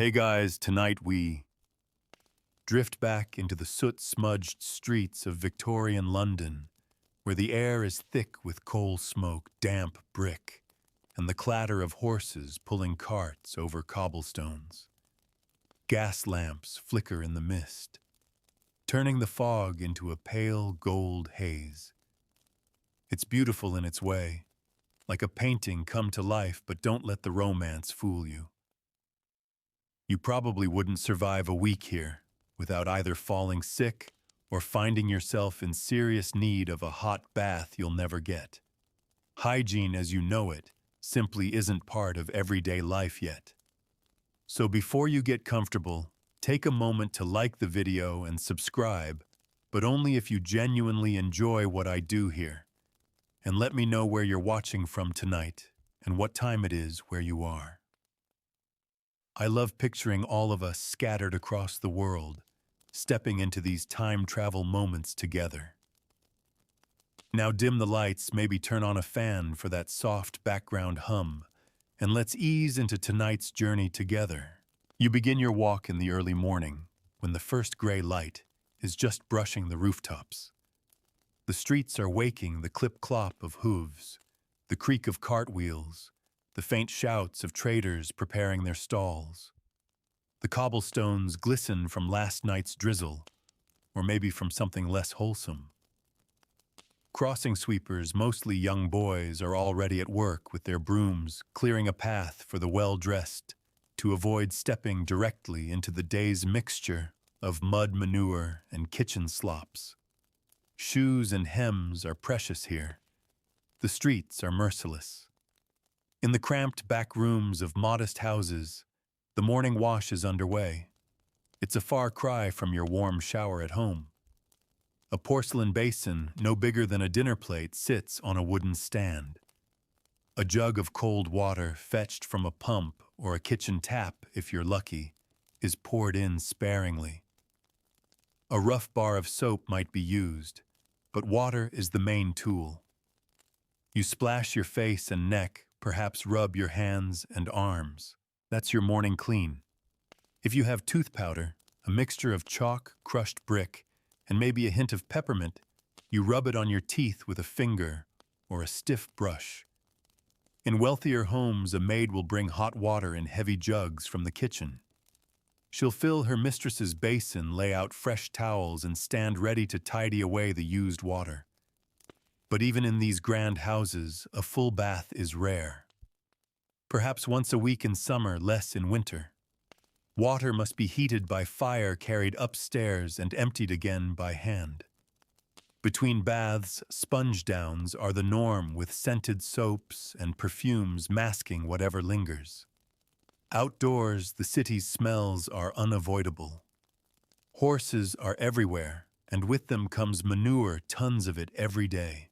Hey guys, tonight we drift back into the soot-smudged streets of Victorian London, where the air is thick with coal smoke, damp brick, and the clatter of horses pulling carts over cobblestones. Gas lamps flicker in the mist, turning the fog into a pale gold haze. It's beautiful in its way, like a painting come to life, but don't let the romance fool you. You probably wouldn't survive a week here without either falling sick or finding yourself in serious need of a hot bath you'll never get. Hygiene as you know it simply isn't part of everyday life yet. So before you get comfortable, take a moment to like the video and subscribe, but only if you genuinely enjoy what I do here. And let me know where you're watching from tonight and what time it is where you are. I love picturing all of us scattered across the world, stepping into these time travel moments together. Now dim the lights, maybe turn on a fan for that soft background hum, and let's ease into tonight's journey together. You begin your walk in the early morning, when the first gray light is just brushing the rooftops. The streets are waking, the clip-clop of hooves, the creak of cartwheels, the faint shouts of traders preparing their stalls. The cobblestones glisten from last night's drizzle, or maybe from something less wholesome. Crossing sweepers, mostly young boys, are already at work with their brooms, clearing a path for the well-dressed to avoid stepping directly into the day's mixture of mud manure and kitchen slops. Shoes and hems are precious here. The streets are merciless. In the cramped back rooms of modest houses, the morning wash is underway. It's a far cry from your warm shower at home. A porcelain basin, no bigger than a dinner plate, sits on a wooden stand. A jug of cold water, fetched from a pump or a kitchen tap if you're lucky, is poured in sparingly. A rough bar of soap might be used, but water is the main tool. You splash your face and neck, perhaps rub your hands and arms. That's your morning clean. If you have tooth powder, a mixture of chalk, crushed brick, and maybe a hint of peppermint, you rub it on your teeth with a finger or a stiff brush. In wealthier homes, a maid will bring hot water in heavy jugs from the kitchen. She'll fill her mistress's basin, lay out fresh towels, and stand ready to tidy away the used water. But even in these grand houses, a full bath is rare. Perhaps once a week in summer, less in winter. Water must be heated by fire, carried upstairs, and emptied again by hand. Between baths, sponge downs are the norm, with scented soaps and perfumes masking whatever lingers. Outdoors, the city's smells are unavoidable. Horses are everywhere, and with them comes manure, tons of it every day.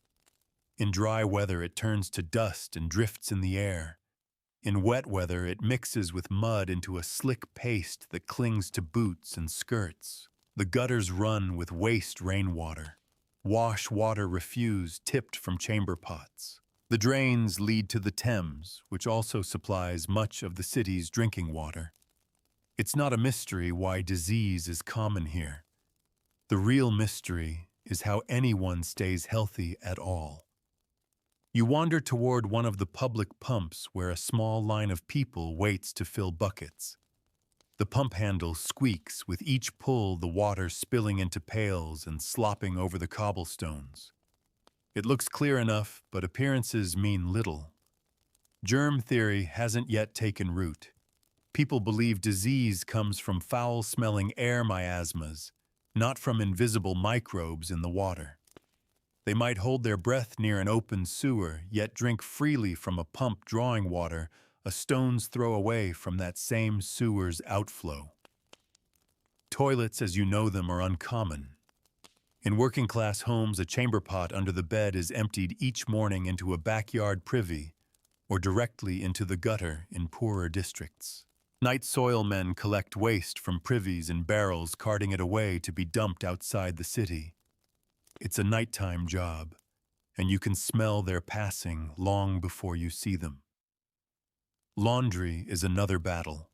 In dry weather, it turns to dust and drifts in the air. In wet weather, it mixes with mud into a slick paste that clings to boots and skirts. The gutters run with waste rainwater. Wash water refuse tipped from chamber pots. The drains lead to the Thames, which also supplies much of the city's drinking water. It's not a mystery why disease is common here. The real mystery is how anyone stays healthy at all. You wander toward one of the public pumps where a small line of people waits to fill buckets. The pump handle squeaks with each pull, the water spilling into pails and slopping over the cobblestones. It looks clear enough, but appearances mean little. Germ theory hasn't yet taken root. People believe disease comes from foul-smelling air miasmas, not from invisible microbes in the water. They might hold their breath near an open sewer, yet drink freely from a pump drawing water a stone's throw away from that same sewer's outflow. Toilets as you know them are uncommon. In working-class homes, a chamber pot under the bed is emptied each morning into a backyard privy or directly into the gutter in poorer districts. Night soil men collect waste from privies in barrels, carting it away to be dumped outside the city. It's a nighttime job, and you can smell their passing long before you see them. Laundry is another battle.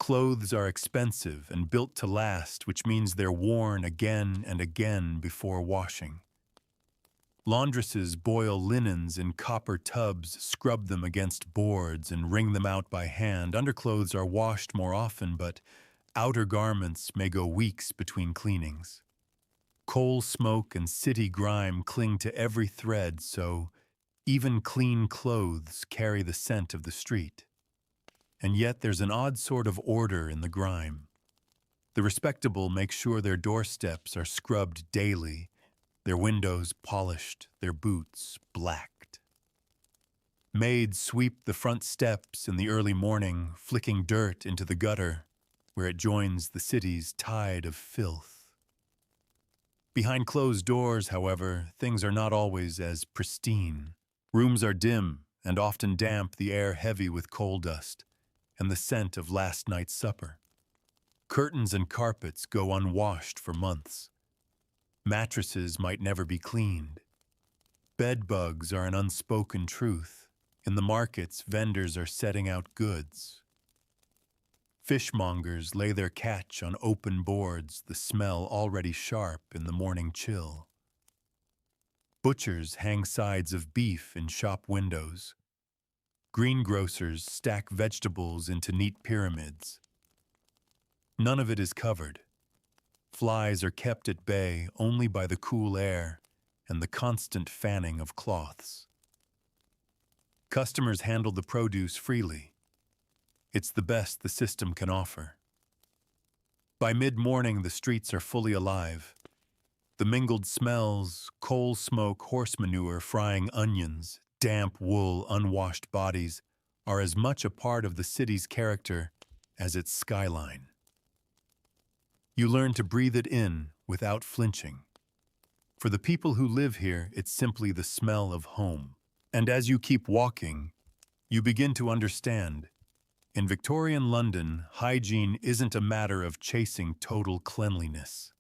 Clothes are expensive and built to last, which means they're worn again and again before washing. Laundresses boil linens in copper tubs, scrub them against boards, and wring them out by hand. Underclothes are washed more often, but outer garments may go weeks between cleanings. Coal smoke and city grime cling to every thread, so even clean clothes carry the scent of the street. And yet there's an odd sort of order in the grime. The respectable make sure their doorsteps are scrubbed daily, their windows polished, their boots blacked. Maids sweep the front steps in the early morning, flicking dirt into the gutter, where it joins the city's tide of filth. Behind closed doors, however, things are not always as pristine. Rooms are dim and often damp, the air heavy with coal dust and the scent of last night's supper. Curtains and carpets go unwashed for months. Mattresses might never be cleaned. Bed bugs are an unspoken truth. In the markets, vendors are setting out goods. Fishmongers lay their catch on open boards, the smell already sharp in the morning chill. Butchers hang sides of beef in shop windows. Greengrocers stack vegetables into neat pyramids. None of it is covered. Flies are kept at bay only by the cool air and the constant fanning of cloths. Customers handle the produce freely. It's the best the system can offer. By mid-morning, the streets are fully alive. The mingled smells, coal smoke, horse manure, frying onions, damp wool, unwashed bodies, are as much a part of the city's character as its skyline. You learn to breathe it in without flinching. For the people who live here, it's simply the smell of home. And as you keep walking, you begin to understand. In Victorian London, hygiene isn't a matter of chasing total cleanliness.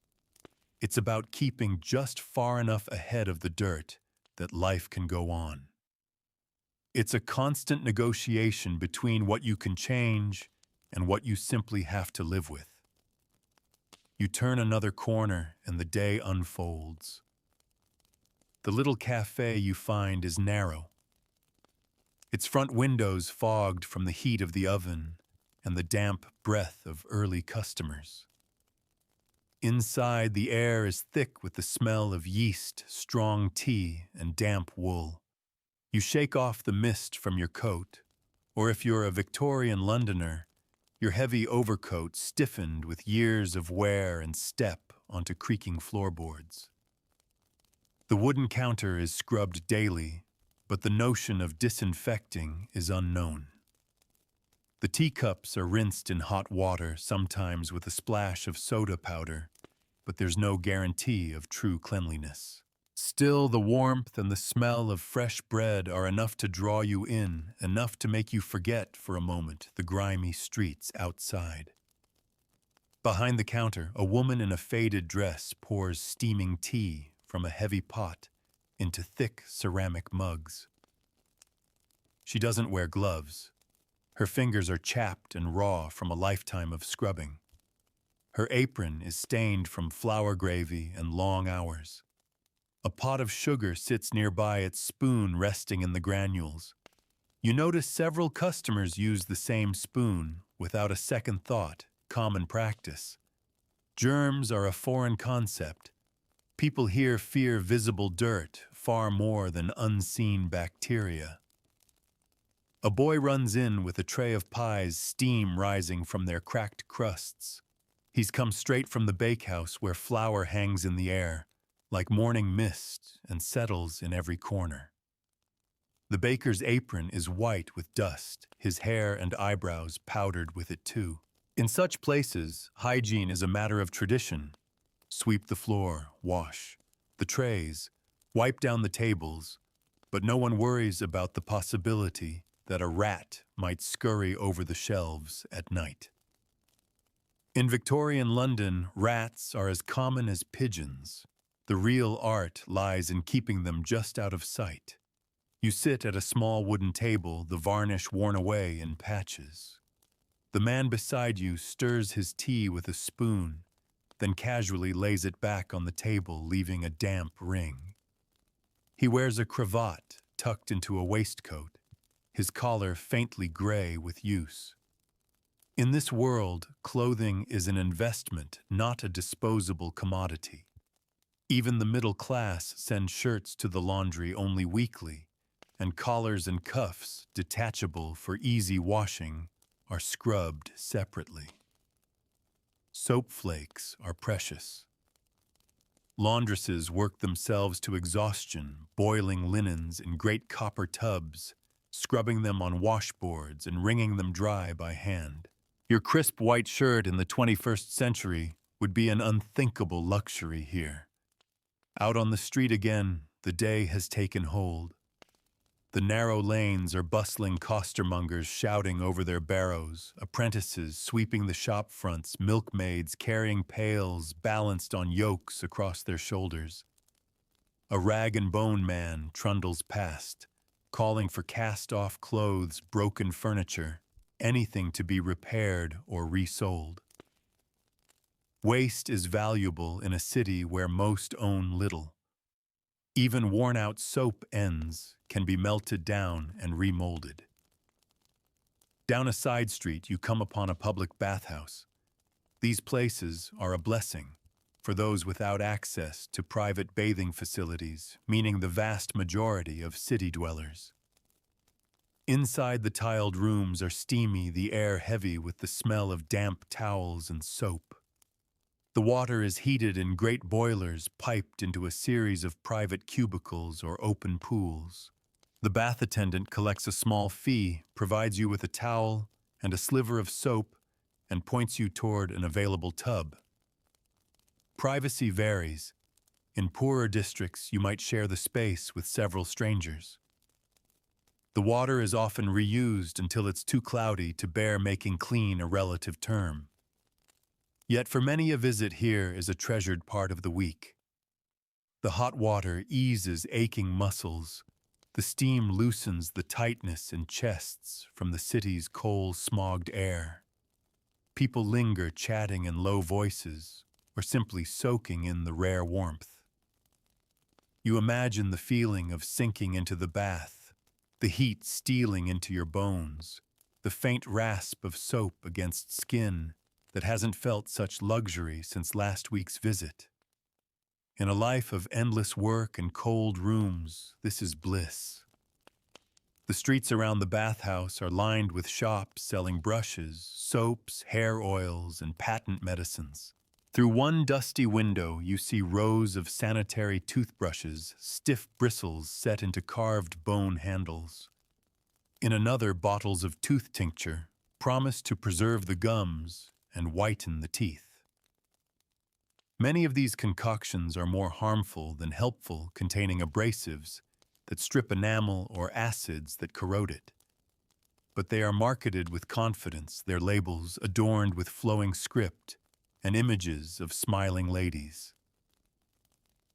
It's about keeping just far enough ahead of the dirt that life can go on. It's a constant negotiation between what you can change and what you simply have to live with. You turn another corner and the day unfolds. The little cafe you find is narrow. Its front windows fogged from the heat of the oven and the damp breath of early customers. Inside, the air is thick with the smell of yeast, strong tea, and damp wool. You shake off the mist from your coat, or if you're a Victorian Londoner, your heavy overcoat stiffened with years of wear and step onto creaking floorboards. The wooden counter is scrubbed daily, but the notion of disinfecting is unknown. The teacups are rinsed in hot water, sometimes with a splash of soda powder, but there's no guarantee of true cleanliness. Still, the warmth and the smell of fresh bread are enough to draw you in, enough to make you forget for a moment the grimy streets outside. Behind the counter, a woman in a faded dress pours steaming tea from a heavy pot into thick ceramic mugs. She doesn't wear gloves. Her fingers are chapped and raw from a lifetime of scrubbing. Her apron is stained from flour gravy and long hours. A pot of sugar sits nearby, its spoon resting in the granules. You notice several customers use the same spoon without a second thought, common practice. Germs are a foreign concept. People here fear visible dirt far more than unseen bacteria. A boy runs in with a tray of pies, steam rising from their cracked crusts. He's come straight from the bakehouse where flour hangs in the air, like morning mist, and settles in every corner. The baker's apron is white with dust, his hair and eyebrows powdered with it too. In such places, hygiene is a matter of tradition. Sweep the floor, wash the trays, wipe down the tables, but no one worries about the possibility that a rat might scurry over the shelves at night. In Victorian London, rats are as common as pigeons. The real art lies in keeping them just out of sight. You sit at a small wooden table, the varnish worn away in patches. The man beside you stirs his tea with a spoon, then casually lays it back on the table, leaving a damp ring. He wears a cravat tucked into a waistcoat, his collar faintly gray with use. In this world, clothing is an investment, not a disposable commodity. Even the middle class send shirts to the laundry only weekly, and collars and cuffs, detachable for easy washing, are scrubbed separately. Soap flakes are precious. Laundresses work themselves to exhaustion, boiling linens in great copper tubs, scrubbing them on washboards and wringing them dry by hand. Your crisp white shirt in the 21st century would be an unthinkable luxury here. Out on the street again, the day has taken hold. The narrow lanes are bustling costermongers shouting over their barrows, apprentices sweeping the shop fronts, milkmaids carrying pails balanced on yokes across their shoulders. A rag-and-bone man trundles past, calling for cast-off clothes, broken furniture, anything to be repaired or resold. Waste is valuable in a city where most own little. Even worn-out soap ends can be melted down and remolded. Down a side street, you come upon a public bathhouse. These places are a blessing for those without access to private bathing facilities, meaning the vast majority of city dwellers. Inside the tiled rooms are steamy, the air heavy with the smell of damp towels and soap. The water is heated in great boilers piped into a series of private cubicles or open pools. The bath attendant collects a small fee, provides you with a towel and a sliver of soap, and points you toward an available tub. Privacy varies. In poorer districts, you might share the space with several strangers. The water is often reused until it's too cloudy to bear making clean a relative term. Yet for many, a visit here is a treasured part of the week. The hot water eases aching muscles. The steam loosens the tightness in chests from the city's coal-smogged air. People linger chatting in low voices or simply soaking in the rare warmth. You imagine the feeling of sinking into the bath, the heat stealing into your bones, the faint rasp of soap against skin that hasn't felt such luxury since last week's visit. In a life of endless work and cold rooms, this is bliss. The streets around the bathhouse are lined with shops selling brushes, soaps, hair oils, and patent medicines. Through one dusty window, you see rows of sanitary toothbrushes, stiff bristles set into carved bone handles. In another, bottles of tooth tincture promise to preserve the gums and whiten the teeth. Many of these concoctions are more harmful than helpful, containing abrasives that strip enamel or acids that corrode it. But they are marketed with confidence, their labels adorned with flowing script and images of smiling ladies.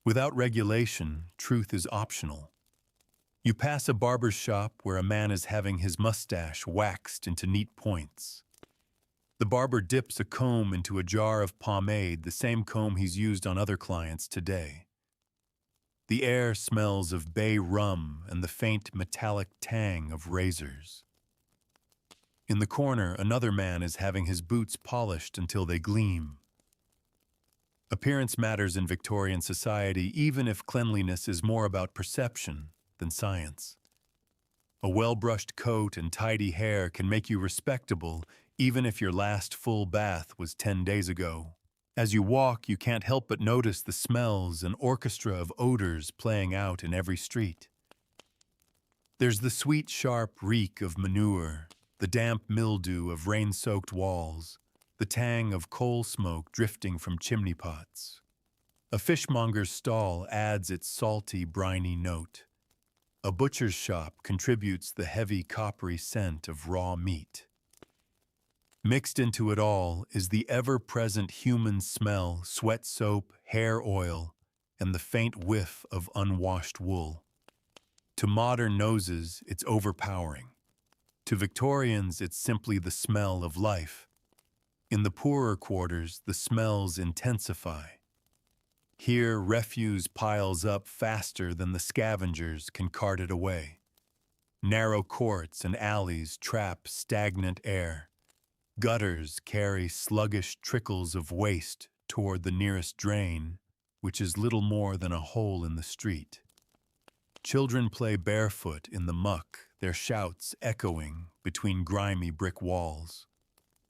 Without regulation, truth is optional. You pass a barber's shop where a man is having his mustache waxed into neat points. The barber dips a comb into a jar of pomade, the same comb he's used on other clients today. The air smells of bay rum and the faint metallic tang of razors. In the corner, another man is having his boots polished until they gleam. Appearance matters in Victorian society, even if cleanliness is more about perception than science. A well-brushed coat and tidy hair can make you respectable, even if your last full bath was 10 days ago. As you walk, you can't help but notice the smells and orchestra of odors playing out in every street. There's the sweet, sharp reek of manure, the damp mildew of rain-soaked walls, the tang of coal smoke drifting from chimney pots. A fishmonger's stall adds its salty, briny note. A butcher's shop contributes the heavy, coppery scent of raw meat. Mixed into it all is the ever-present human smell, sweat soap, hair oil, and the faint whiff of unwashed wool. To modern noses, it's overpowering. To Victorians, it's simply the smell of life. In the poorer quarters, the smells intensify. Here, refuse piles up faster than the scavengers can cart it away. Narrow courts and alleys trap stagnant air. Gutters carry sluggish trickles of waste toward the nearest drain, which is little more than a hole in the street. Children play barefoot in the muck, their shouts echoing between grimy brick walls.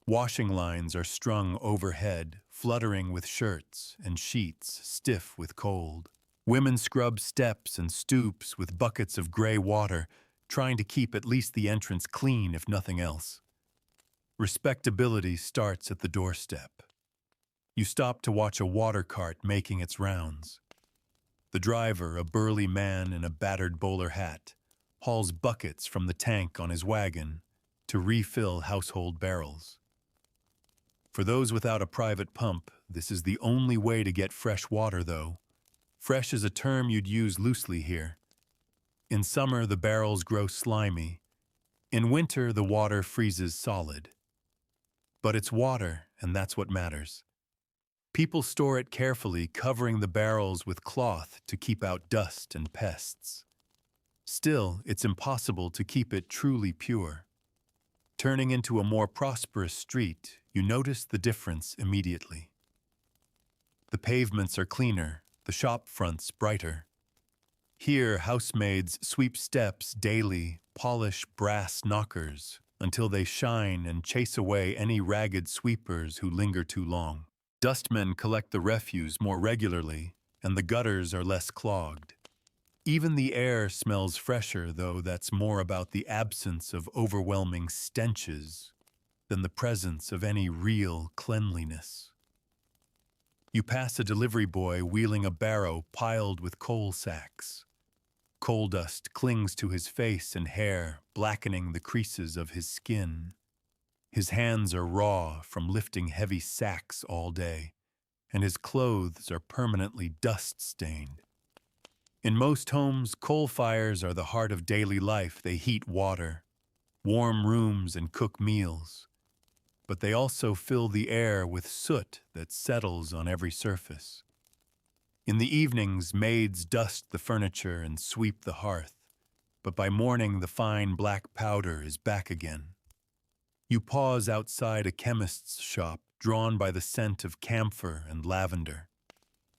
Washing lines are strung overhead, fluttering with shirts and sheets stiff with cold. Women scrub steps and stoops with buckets of gray water, trying to keep at least the entrance clean if nothing else. Respectability starts at the doorstep. You stop to watch a water cart making its rounds. The driver, a burly man in a battered bowler hat, hauls buckets from the tank on his wagon to refill household barrels. For those without a private pump, this is the only way to get fresh water, though. Fresh is a term you'd use loosely here. In summer, the barrels grow slimy. In winter, the water freezes solid. But it's water, and that's what matters. People store it carefully, covering the barrels with cloth to keep out dust and pests. Still, it's impossible to keep it truly pure. Turning into a more prosperous street, you notice the difference immediately. The pavements are cleaner, the shop fronts brighter. Here, housemaids sweep steps daily, polish brass knockers until they shine and chase away any ragged sweepers who linger too long. Dustmen collect the refuse more regularly, and the gutters are less clogged. Even the air smells fresher, though that's more about the absence of overwhelming stenches than the presence of any real cleanliness. You pass a delivery boy wheeling a barrow piled with coal sacks. Coal dust clings to his face and hair, blackening the creases of his skin. His hands are raw from lifting heavy sacks all day, and his clothes are permanently dust-stained. In most homes, coal fires are the heart of daily life. They heat water, warm rooms, and cook meals. But they also fill the air with soot that settles on every surface. In the evenings, maids dust the furniture and sweep the hearth, but by morning the fine black powder is back again. You pause outside a chemist's shop, drawn by the scent of camphor and lavender.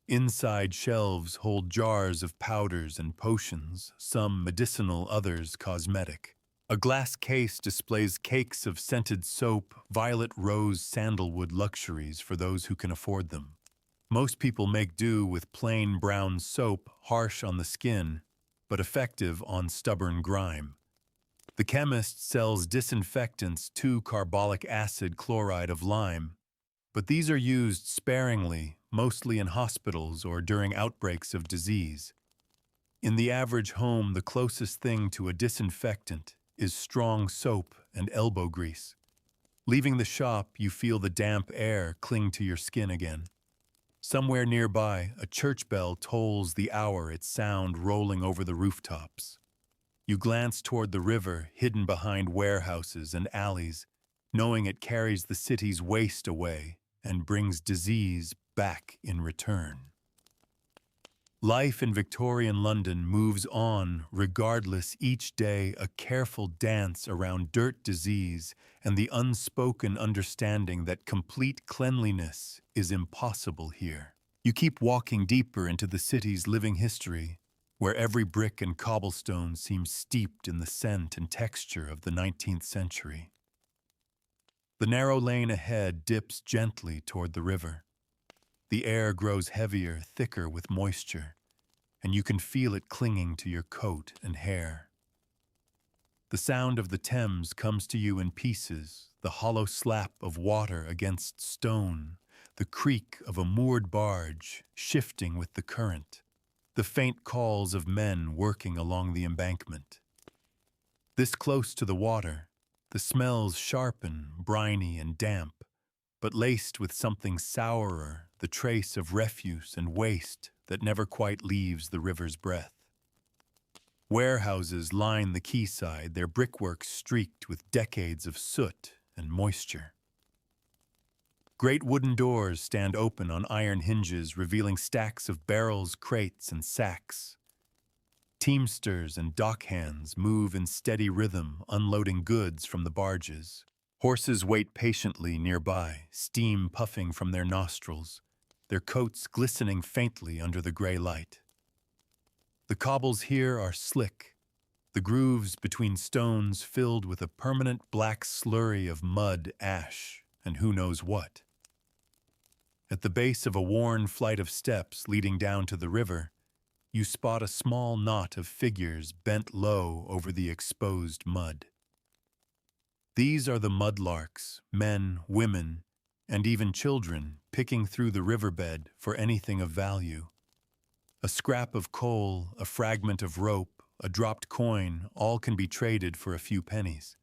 Inside shelves hold jars of powders and potions, some medicinal, others cosmetic. A glass case displays cakes of scented soap, violet rose sandalwood luxuries for those who can afford them. Most people make do with plain brown soap, harsh on the skin, but effective on stubborn grime. The chemist sells disinfectants 2-carbolic acid chloride of lime, but these are used sparingly, mostly in hospitals or during outbreaks of disease. In the average home, the closest thing to a disinfectant is strong soap and elbow grease. Leaving the shop, you feel the damp air cling to your skin again. Somewhere nearby, a church bell tolls the hour, its sound rolling over the rooftops. You glance toward the river, hidden behind warehouses and alleys, knowing it carries the city's waste away and brings disease back in return. Life in Victorian London moves on regardless, each day a careful dance around dirt, disease, and the unspoken understanding that complete cleanliness is impossible here. You keep walking deeper into the city's living history, where every brick and cobblestone seems steeped in the scent and texture of the 19th century. The narrow lane ahead dips gently toward the river. The air grows heavier, thicker with moisture, and you can feel it clinging to your coat and hair. The sound of the Thames comes to you in pieces, the hollow slap of water against stone, the creak of a moored barge shifting with the current, the faint calls of men working along the embankment. This close to the water, the smells sharpen, briny and damp, but laced with something sourer, the trace of refuse and waste that never quite leaves the river's breath. Warehouses line the quayside, their brickwork streaked with decades of soot and moisture. Great wooden doors stand open on iron hinges, revealing stacks of barrels, crates, and sacks. Teamsters and dockhands move in steady rhythm, unloading goods from the barges. Horses wait patiently nearby, steam puffing from their nostrils, their coats glistening faintly under the gray light. The cobbles here are slick, the grooves between stones filled with a permanent black slurry of mud, ash, and who knows what. At the base of a worn flight of steps leading down to the river, you spot a small knot of figures bent low over the exposed mud. These are the mudlarks, men, women, and even children picking through the riverbed for anything of value. A scrap of coal, a fragment of rope, a dropped coin, all can be traded for a few pennies.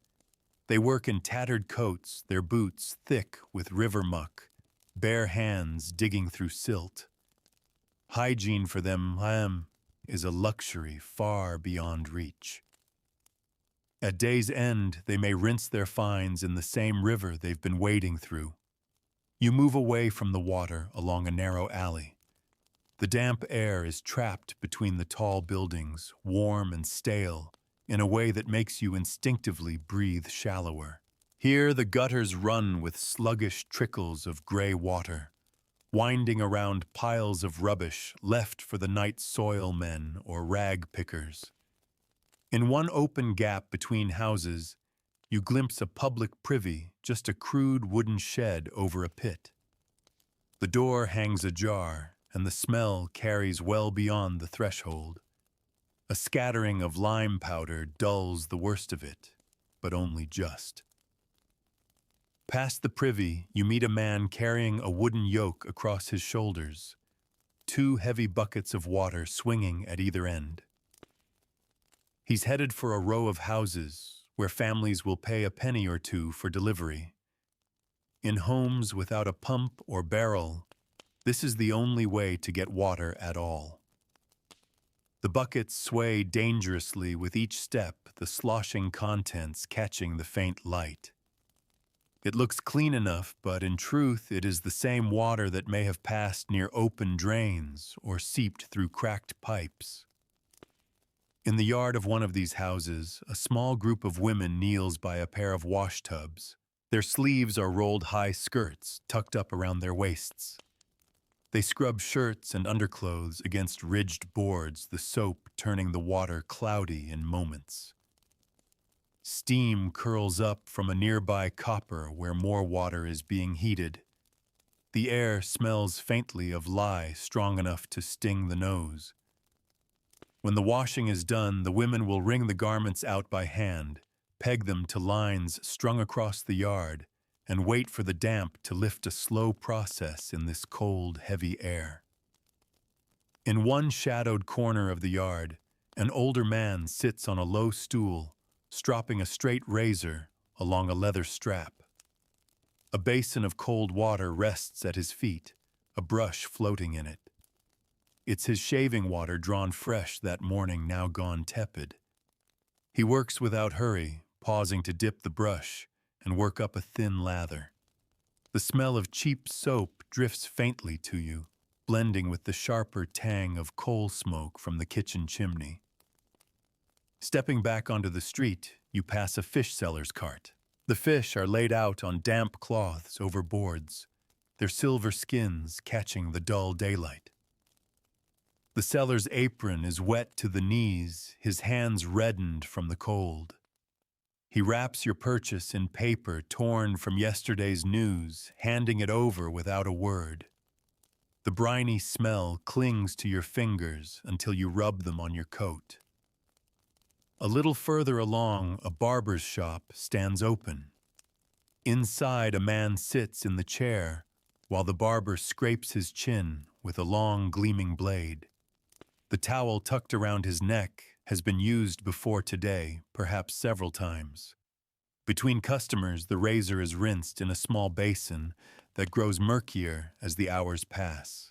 They work in tattered coats, their boots thick with river muck, bare hands digging through silt. Hygiene for them is a luxury far beyond reach. At day's end, they may rinse their finds in the same river they've been wading through. You move away from the water along a narrow alley. The damp air is trapped between the tall buildings, warm and stale, in a way that makes you instinctively breathe shallower. Here the gutters run with sluggish trickles of gray water, winding around piles of rubbish left for the night soil men or rag pickers. In one open gap between houses, you glimpse a public privy, just a crude wooden shed over a pit. The door hangs ajar, and the smell carries well beyond the threshold. A scattering of lime powder dulls the worst of it, but only just. Past the privy, you meet a man carrying a wooden yoke across his shoulders, 2 heavy buckets of water swinging at either end. He's headed for a row of houses where families will pay a penny or two for delivery. In homes without a pump or barrel, this is the only way to get water at all. The buckets sway dangerously with each step, the sloshing contents catching the faint light. It looks clean enough, but in truth it is the same water that may have passed near open drains or seeped through cracked pipes. In the yard of one of these houses, a small group of women kneels by a pair of wash tubs. Their sleeves are rolled high skirts tucked up around their waists. They scrub shirts and underclothes against ridged boards, the soap turning the water cloudy in moments. Steam curls up from a nearby copper where more water is being heated. The air smells faintly of lye strong enough to sting the nose. When the washing is done, the women will wring the garments out by hand, peg them to lines strung across the yard, and wait for the damp to lift a slow process in this cold, heavy air. In one shadowed corner of the yard, an older man sits on a low stool, stropping a straight razor along a leather strap. A basin of cold water rests at his feet, a brush floating in it. It's his shaving water drawn fresh that morning, now gone tepid. He works without hurry, pausing to dip the brush and work up a thin lather. The smell of cheap soap drifts faintly to you, blending with the sharper tang of coal smoke from the kitchen chimney. Stepping back onto the street, you pass a fish seller's cart. The fish are laid out on damp cloths over boards, their silver skins catching the dull daylight. The seller's apron is wet to the knees, his hands reddened from the cold. He wraps your purchase in paper torn from yesterday's news, handing it over without a word. The briny smell clings to your fingers until you rub them on your coat. A little further along, a barber's shop stands open. Inside, a man sits in the chair while the barber scrapes his chin with a long, gleaming blade. The towel tucked around his neck has been used before today, perhaps several times. Between customers, the razor is rinsed in a small basin that grows murkier as the hours pass.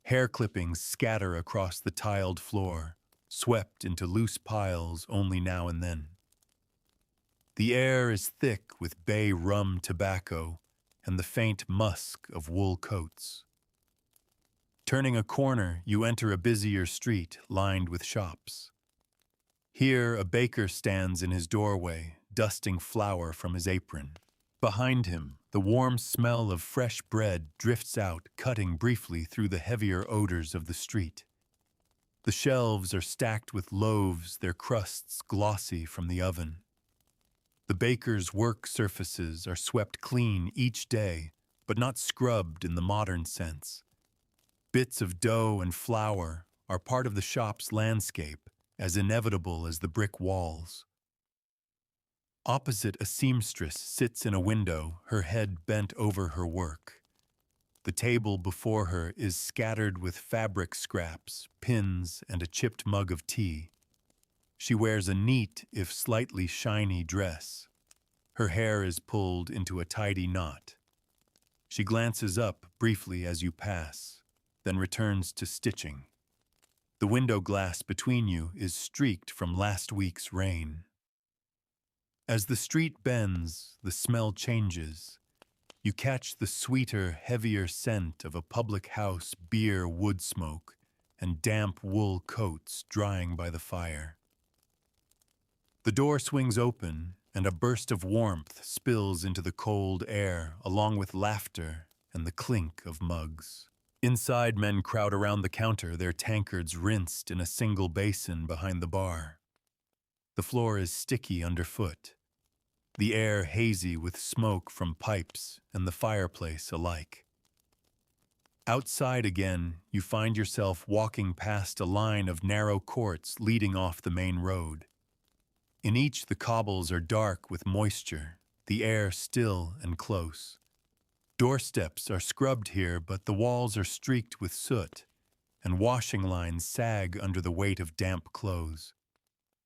Hair clippings scatter across the tiled floor, swept into loose piles only now and then. The air is thick with bay rum tobacco and the faint musk of wool coats. Turning a corner, you enter a busier street lined with shops. Here, a baker stands in his doorway, dusting flour from his apron. Behind him, the warm smell of fresh bread drifts out, cutting briefly through the heavier odors of the street. The shelves are stacked with loaves, their crusts glossy from the oven. The baker's work surfaces are swept clean each day, but not scrubbed in the modern sense. Bits of dough and flour are part of the shop's landscape, as inevitable as the brick walls. Opposite, a seamstress sits in a window, her head bent over her work. The table before her is scattered with fabric scraps, pins, and a chipped mug of tea. She wears a neat, if slightly shiny, dress. Her hair is pulled into a tidy knot. She glances up briefly as you pass, then returns to stitching. The window glass between you is streaked from last week's rain. As the street bends, the smell changes. You catch the sweeter, heavier scent of a public house beer wood smoke and damp wool coats drying by the fire. The door swings open, and a burst of warmth spills into the cold air, along with laughter and the clink of mugs. Inside, men crowd around the counter, their tankards rinsed in a single basin behind the bar. The floor is sticky underfoot, the air hazy with smoke from pipes and the fireplace alike. Outside again, you find yourself walking past a line of narrow courts leading off the main road. In each, the cobbles are dark with moisture, the air still and close. Doorsteps are scrubbed here, but the walls are streaked with soot, and washing lines sag under the weight of damp clothes.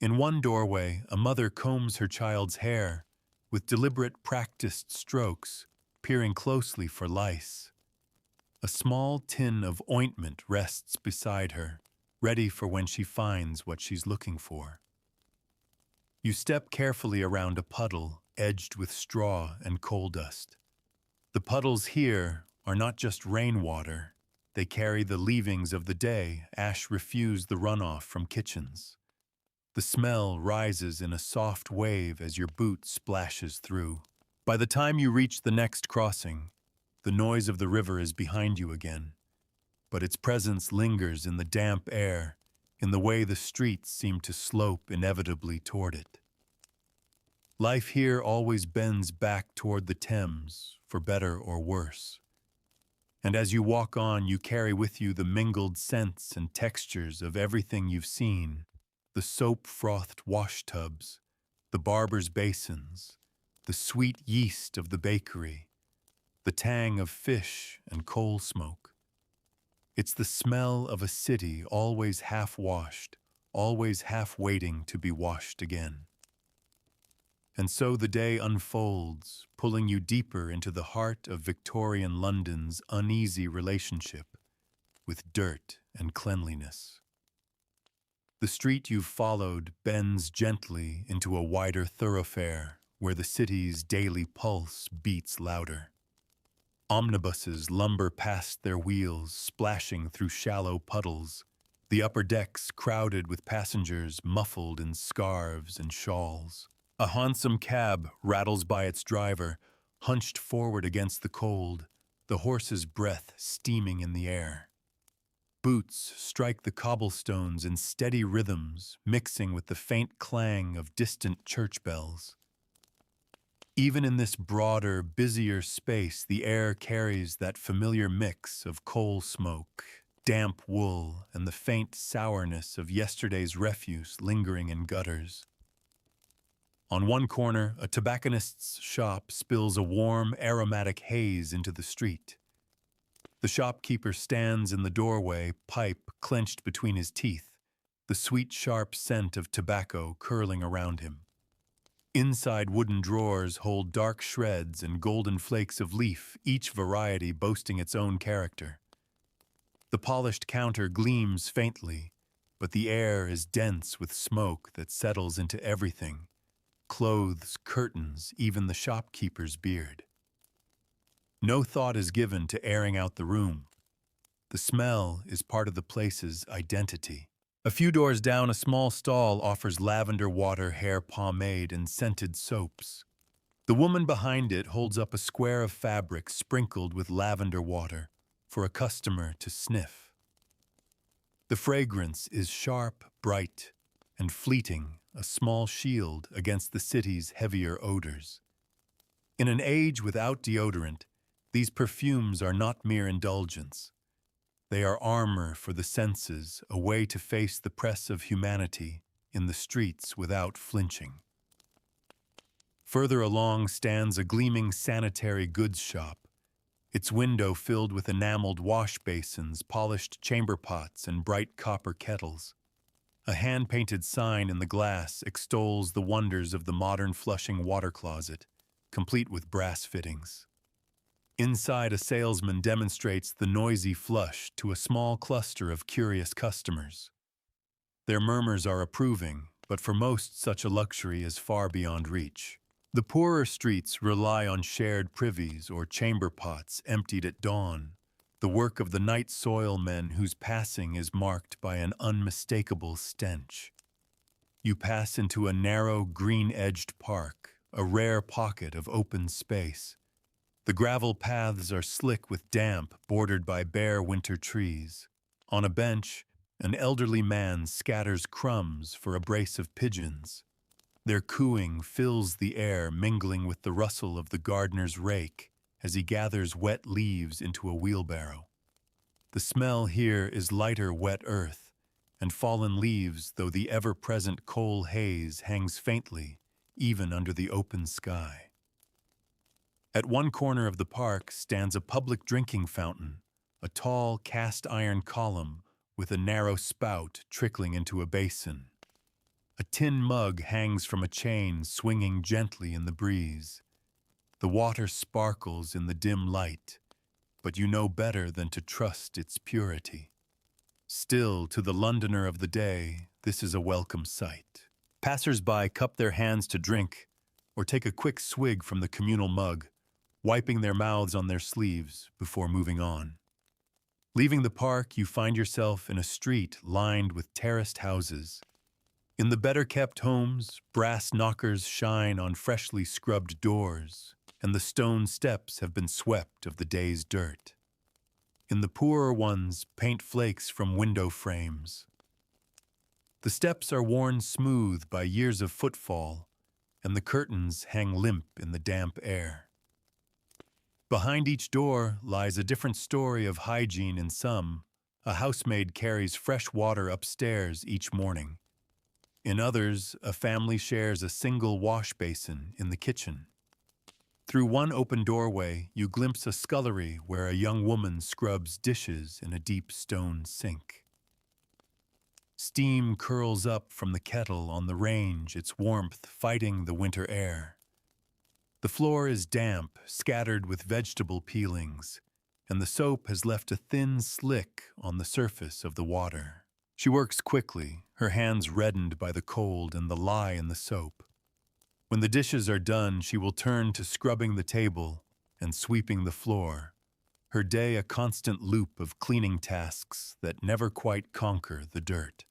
In one doorway, a mother combs her child's hair, with deliberate practiced strokes, peering closely for lice. A small tin of ointment rests beside her, ready for when she finds what she's looking for. You step carefully around a puddle edged with straw and coal dust. The puddles here are not just rainwater. They carry the leavings of the day ash refused the runoff from kitchens. The smell rises in a soft wave as your boot splashes through. By the time you reach the next crossing, the noise of the river is behind you again, but its presence lingers in the damp air, in the way the streets seem to slope inevitably toward it. Life here always bends back toward the Thames, for better or worse. And as you walk on, you carry with you the mingled scents and textures of everything you've seen: the soap-frothed washtubs, the barber's basins, the sweet yeast of the bakery, the tang of fish and coal smoke. It's the smell of a city always half-washed, always half-waiting to be washed again. And so the day unfolds, pulling you deeper into the heart of Victorian London's uneasy relationship with dirt and cleanliness. The street you've followed bends gently into a wider thoroughfare where the city's daily pulse beats louder. Omnibuses lumber past their wheels, splashing through shallow puddles, the upper decks crowded with passengers muffled in scarves and shawls. A hansom cab rattles by its driver, hunched forward against the cold, the horse's breath steaming in the air. Boots strike the cobblestones in steady rhythms, mixing with the faint clang of distant church bells. Even in this broader, busier space, the air carries that familiar mix of coal smoke, damp wool, and the faint sourness of yesterday's refuse lingering in gutters. On one corner, a tobacconist's shop spills a warm, aromatic haze into the street. The shopkeeper stands in the doorway, pipe clenched between his teeth, the sweet, sharp scent of tobacco curling around him. Inside, wooden drawers hold dark shreds and golden flakes of leaf, each variety boasting its own character. The polished counter gleams faintly, but the air is dense with smoke that settles into everything: clothes, curtains, even the shopkeeper's beard. No thought is given to airing out the room. The smell is part of the place's identity. A few doors down, a small stall offers lavender water, hair pomade, and scented soaps. The woman behind it holds up a square of fabric sprinkled with lavender water for a customer to sniff. The fragrance is sharp, bright, and fleeting, a small shield against the city's heavier odors. In an age without deodorant, these perfumes are not mere indulgence. They are armor for the senses, a way to face the press of humanity in the streets without flinching. Further along stands a gleaming sanitary goods shop, its window filled with enameled wash basins, polished chamber pots, and bright copper kettles. A hand-painted sign in the glass extols the wonders of the modern flushing water closet, complete with brass fittings. Inside, a salesman demonstrates the noisy flush to a small cluster of curious customers. Their murmurs are approving, but for most such a luxury is far beyond reach. The poorer streets rely on shared privies or chamber pots emptied at dawn, the work of the night soil men whose passing is marked by an unmistakable stench. You pass into a narrow, green-edged park, a rare pocket of open space. The gravel paths are slick with damp, bordered by bare winter trees. On a bench, an elderly man scatters crumbs for a brace of pigeons. Their cooing fills the air, mingling with the rustle of the gardener's rake as he gathers wet leaves into a wheelbarrow. The smell here is lighter wet earth and fallen leaves, though the ever-present coal haze hangs faintly, even under the open sky. At one corner of the park stands a public drinking fountain, a tall cast-iron column with a narrow spout trickling into a basin. A tin mug hangs from a chain, swinging gently in the breeze. The water sparkles in the dim light, but you know better than to trust its purity. Still, to the Londoner of the day, this is a welcome sight. Passers-by cup their hands to drink or take a quick swig from the communal mug, wiping their mouths on their sleeves before moving on. Leaving the park, you find yourself in a street lined with terraced houses. In the better-kept homes, brass knockers shine on freshly scrubbed doors, and the stone steps have been swept of the day's dirt. In the poorer ones, paint flakes from window frames. The steps are worn smooth by years of footfall, and the curtains hang limp in the damp air. Behind each door lies a different story of hygiene. In some, a housemaid carries fresh water upstairs each morning. In others, a family shares a single wash basin in the kitchen. Through one open doorway, you glimpse a scullery where a young woman scrubs dishes in a deep stone sink. Steam curls up from the kettle on the range, its warmth fighting the winter air. The floor is damp, scattered with vegetable peelings, and the soap has left a thin slick on the surface of the water. She works quickly, her hands reddened by the cold and the lye in the soap. When the dishes are done, she will turn to scrubbing the table and sweeping the floor, her day a constant loop of cleaning tasks that never quite conquer the dirt.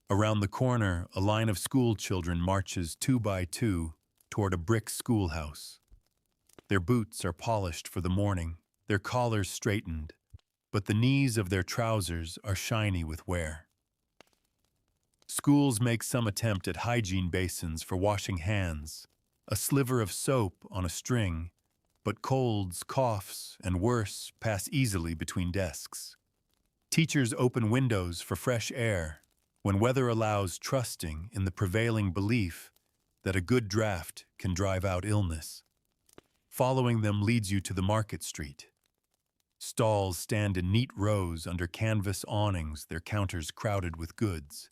Around the corner, a line of school children marches 2 by 2 toward a brick schoolhouse. Their boots are polished for the morning, their collars straightened, but the knees of their trousers are shiny with wear. Schools make some attempt at hygiene basins for washing hands, a sliver of soap on a string, but colds, coughs, and worse pass easily between desks. Teachers open windows for fresh air, when weather allows, trusting in the prevailing belief that a good draft can drive out illness. Following them leads you to the market street. Stalls stand in neat rows under canvas awnings, their counters crowded with goods.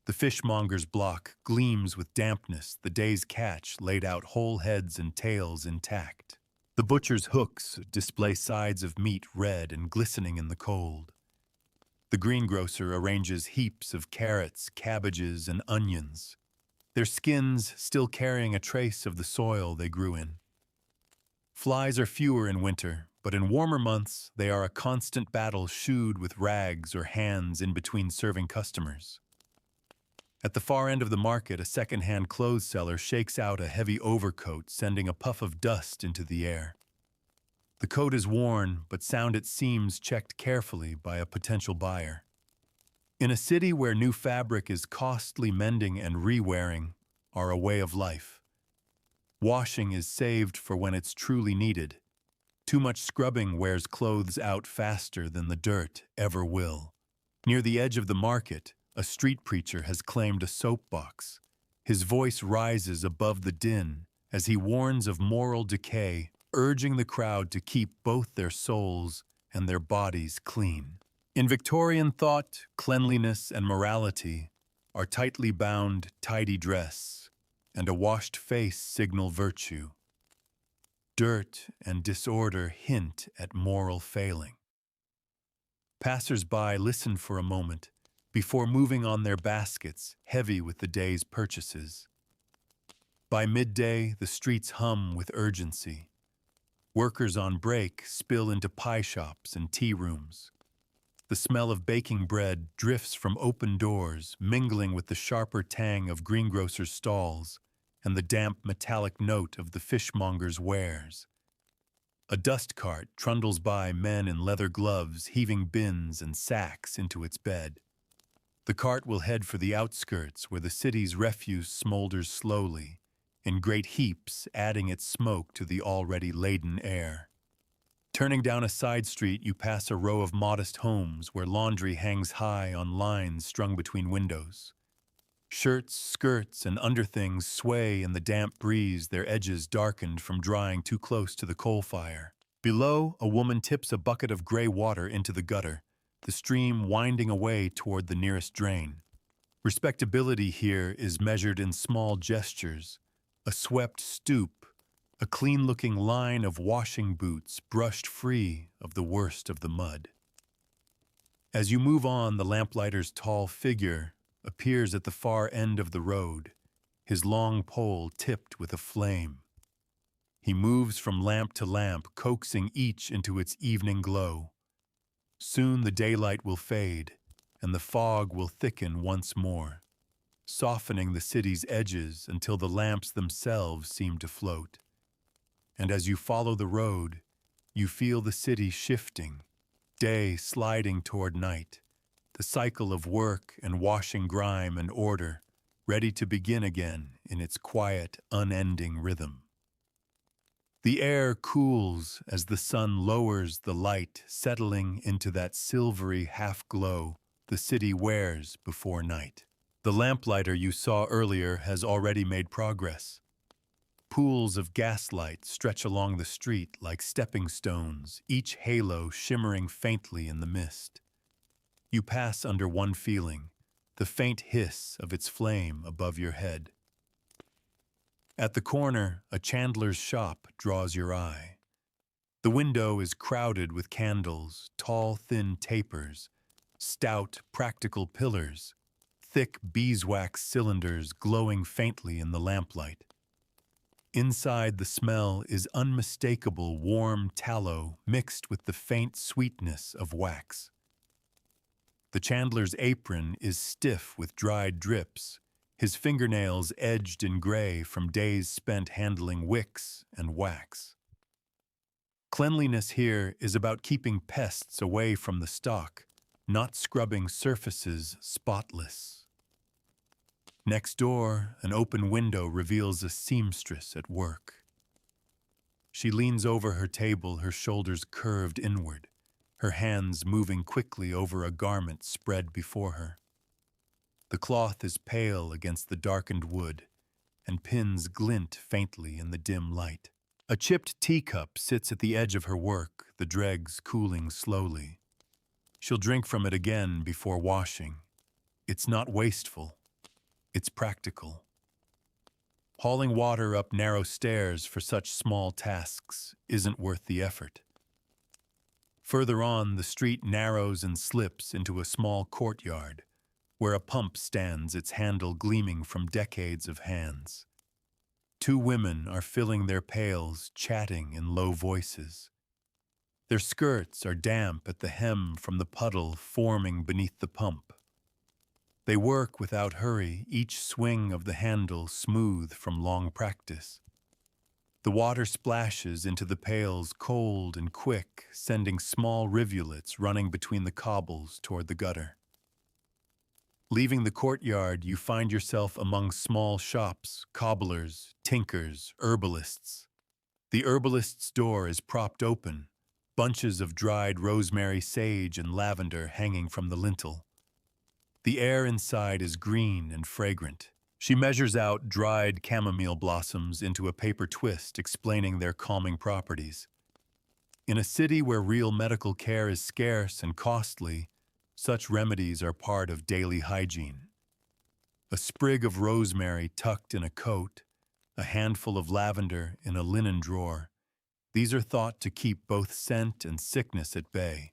The fishmonger's block gleams with dampness, the day's catch laid out whole heads and tails intact. The butcher's hooks display sides of meat red and glistening in the cold. The greengrocer arranges heaps of carrots, cabbages, and onions, their skins still carrying a trace of the soil they grew in. Flies are fewer in winter, but in warmer months they are a constant battle shooed with rags or hands in between serving customers. At the far end of the market, a second-hand clothes seller shakes out a heavy overcoat, sending a puff of dust into the air. The coat is worn, but sound it seems checked carefully by a potential buyer. In a city where new fabric is costly, mending and re-wearing are a way of life. Washing is saved for when it's truly needed. Too much scrubbing wears clothes out faster than the dirt ever will. Near the edge of the market, a street preacher has claimed a soapbox. His voice rises above the din as he warns of moral decay, urging the crowd to keep both their souls and their bodies clean. In Victorian thought, cleanliness and morality are tightly bound, tidy dress, and a washed face signal virtue. Dirt and disorder hint at moral failing. Passers-by listen for a moment before moving on their baskets, heavy with the day's purchases. By midday, the streets hum with urgency. Workers on break spill into pie shops and tea rooms. The smell of baking bread drifts from open doors, mingling with the sharper tang of greengrocers' stalls and the damp metallic note of the fishmonger's wares. A dust cart trundles by men in leather gloves, heaving bins and sacks into its bed. The cart will head for the outskirts where the city's refuse smolders slowly, in great heaps, adding its smoke to the already laden air. Turning down a side street, you pass a row of modest homes where laundry hangs high on lines strung between windows. Shirts, skirts, and underthings sway in the damp breeze, their edges darkened from drying too close to the coal fire. Below, a woman tips a bucket of gray water into the gutter, the stream winding away toward the nearest drain. Respectability here is measured in small gestures, a swept stoop, a clean-looking line of washing boots brushed free of the worst of the mud. As you move on, the lamplighter's tall figure appears at the far end of the road, his long pole tipped with a flame. He moves from lamp to lamp, coaxing each into its evening glow. Soon the daylight will fade, and the fog will thicken once more, softening the city's edges until the lamps themselves seem to float. And as you follow the road, you feel the city shifting, day sliding toward night, the cycle of work and washing grime and order, ready to begin again in its quiet, unending rhythm. The air cools as the sun lowers the light, settling into that silvery half-glow the city wears before night. The lamplighter you saw earlier has already made progress. Pools of gaslight stretch along the street like stepping stones, each halo shimmering faintly in the mist. You pass under one feeling, the faint hiss of its flame above your head. At the corner, a chandler's shop draws your eye. The window is crowded with candles, tall, thin tapers, stout, practical pillars, thick beeswax cylinders glowing faintly in the lamplight. Inside, the smell is unmistakable warm tallow mixed with the faint sweetness of wax. The chandler's apron is stiff with dried drips, his fingernails edged in gray from days spent handling wicks and wax. Cleanliness here is about keeping pests away from the stock, not scrubbing surfaces spotless. Next door, an open window reveals a seamstress at work. She leans over her table, her shoulders curved inward, her hands moving quickly over a garment spread before her. The cloth is pale against the darkened wood, and pins glint faintly in the dim light. A chipped teacup sits at the edge of her work, the dregs cooling slowly. She'll drink from it again before washing. It's not wasteful. It's practical. Hauling water up narrow stairs for such small tasks isn't worth the effort. Further on, the street narrows and slips into a small courtyard, where a pump stands, its handle gleaming from decades of hands. Two women are filling their pails, chatting in low voices. Their skirts are damp at the hem from the puddle forming beneath the pump. They work without hurry, each swing of the handle smooth from long practice. The water splashes into the pails cold and quick, sending small rivulets running between the cobbles toward the gutter. Leaving the courtyard, you find yourself among small shops, cobblers, tinkers, herbalists. The herbalist's door is propped open, bunches of dried rosemary, sage, and lavender hanging from the lintel. The air inside is green and fragrant. She measures out dried chamomile blossoms into a paper twist, explaining their calming properties. In a city where real medical care is scarce and costly, such remedies are part of daily hygiene. A sprig of rosemary tucked in a coat, a handful of lavender in a linen drawer. These are thought to keep both scent and sickness at bay.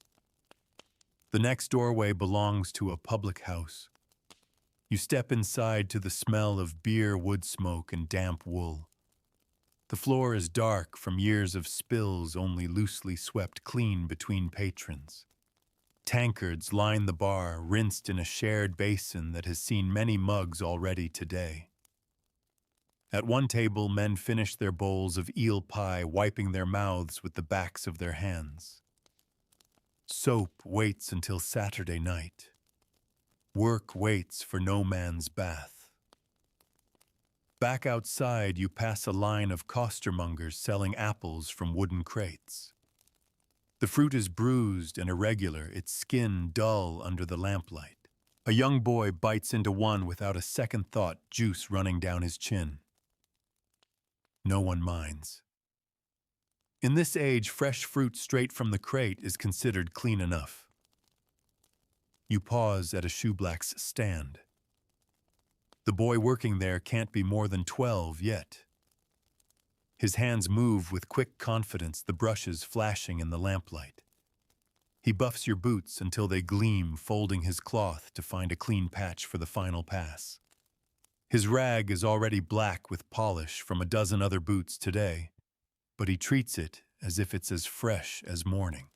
The next doorway belongs to a public house. You step inside to the smell of beer, wood smoke, and damp wool. The floor is dark from years of spills only loosely swept clean between patrons. Tankards line the bar, rinsed in a shared basin that has seen many mugs already today. At one table, men finish their bowls of eel pie, wiping their mouths with the backs of their hands. Soap waits until Saturday night. Work waits for no man's bath. Back outside, you pass a line of costermongers selling apples from wooden crates. The fruit is bruised and irregular, its skin dull under the lamplight. A young boy bites into one without a second thought, juice running down his chin. No one minds. In this age, fresh fruit straight from the crate is considered clean enough. You pause at a shoeblack's stand. The boy working there can't be more than 12 yet. His hands move with quick confidence, the brushes flashing in the lamplight. He buffs your boots until they gleam, folding his cloth to find a clean patch for the final pass. His rag is already black with polish from a dozen other boots today, but he treats it as if it's as fresh as morning.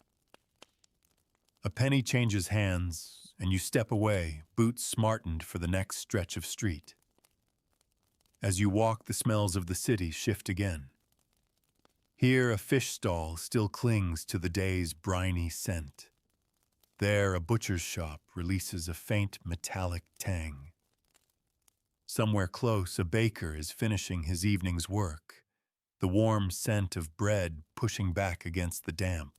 A penny changes hands, and you step away, boots smartened for the next stretch of street. As you walk, the smells of the city shift again. Here, a fish stall still clings to the day's briny scent. There, a butcher's shop releases a faint metallic tang. Somewhere close, a baker is finishing his evening's work, the warm scent of bread pushing back against the damp.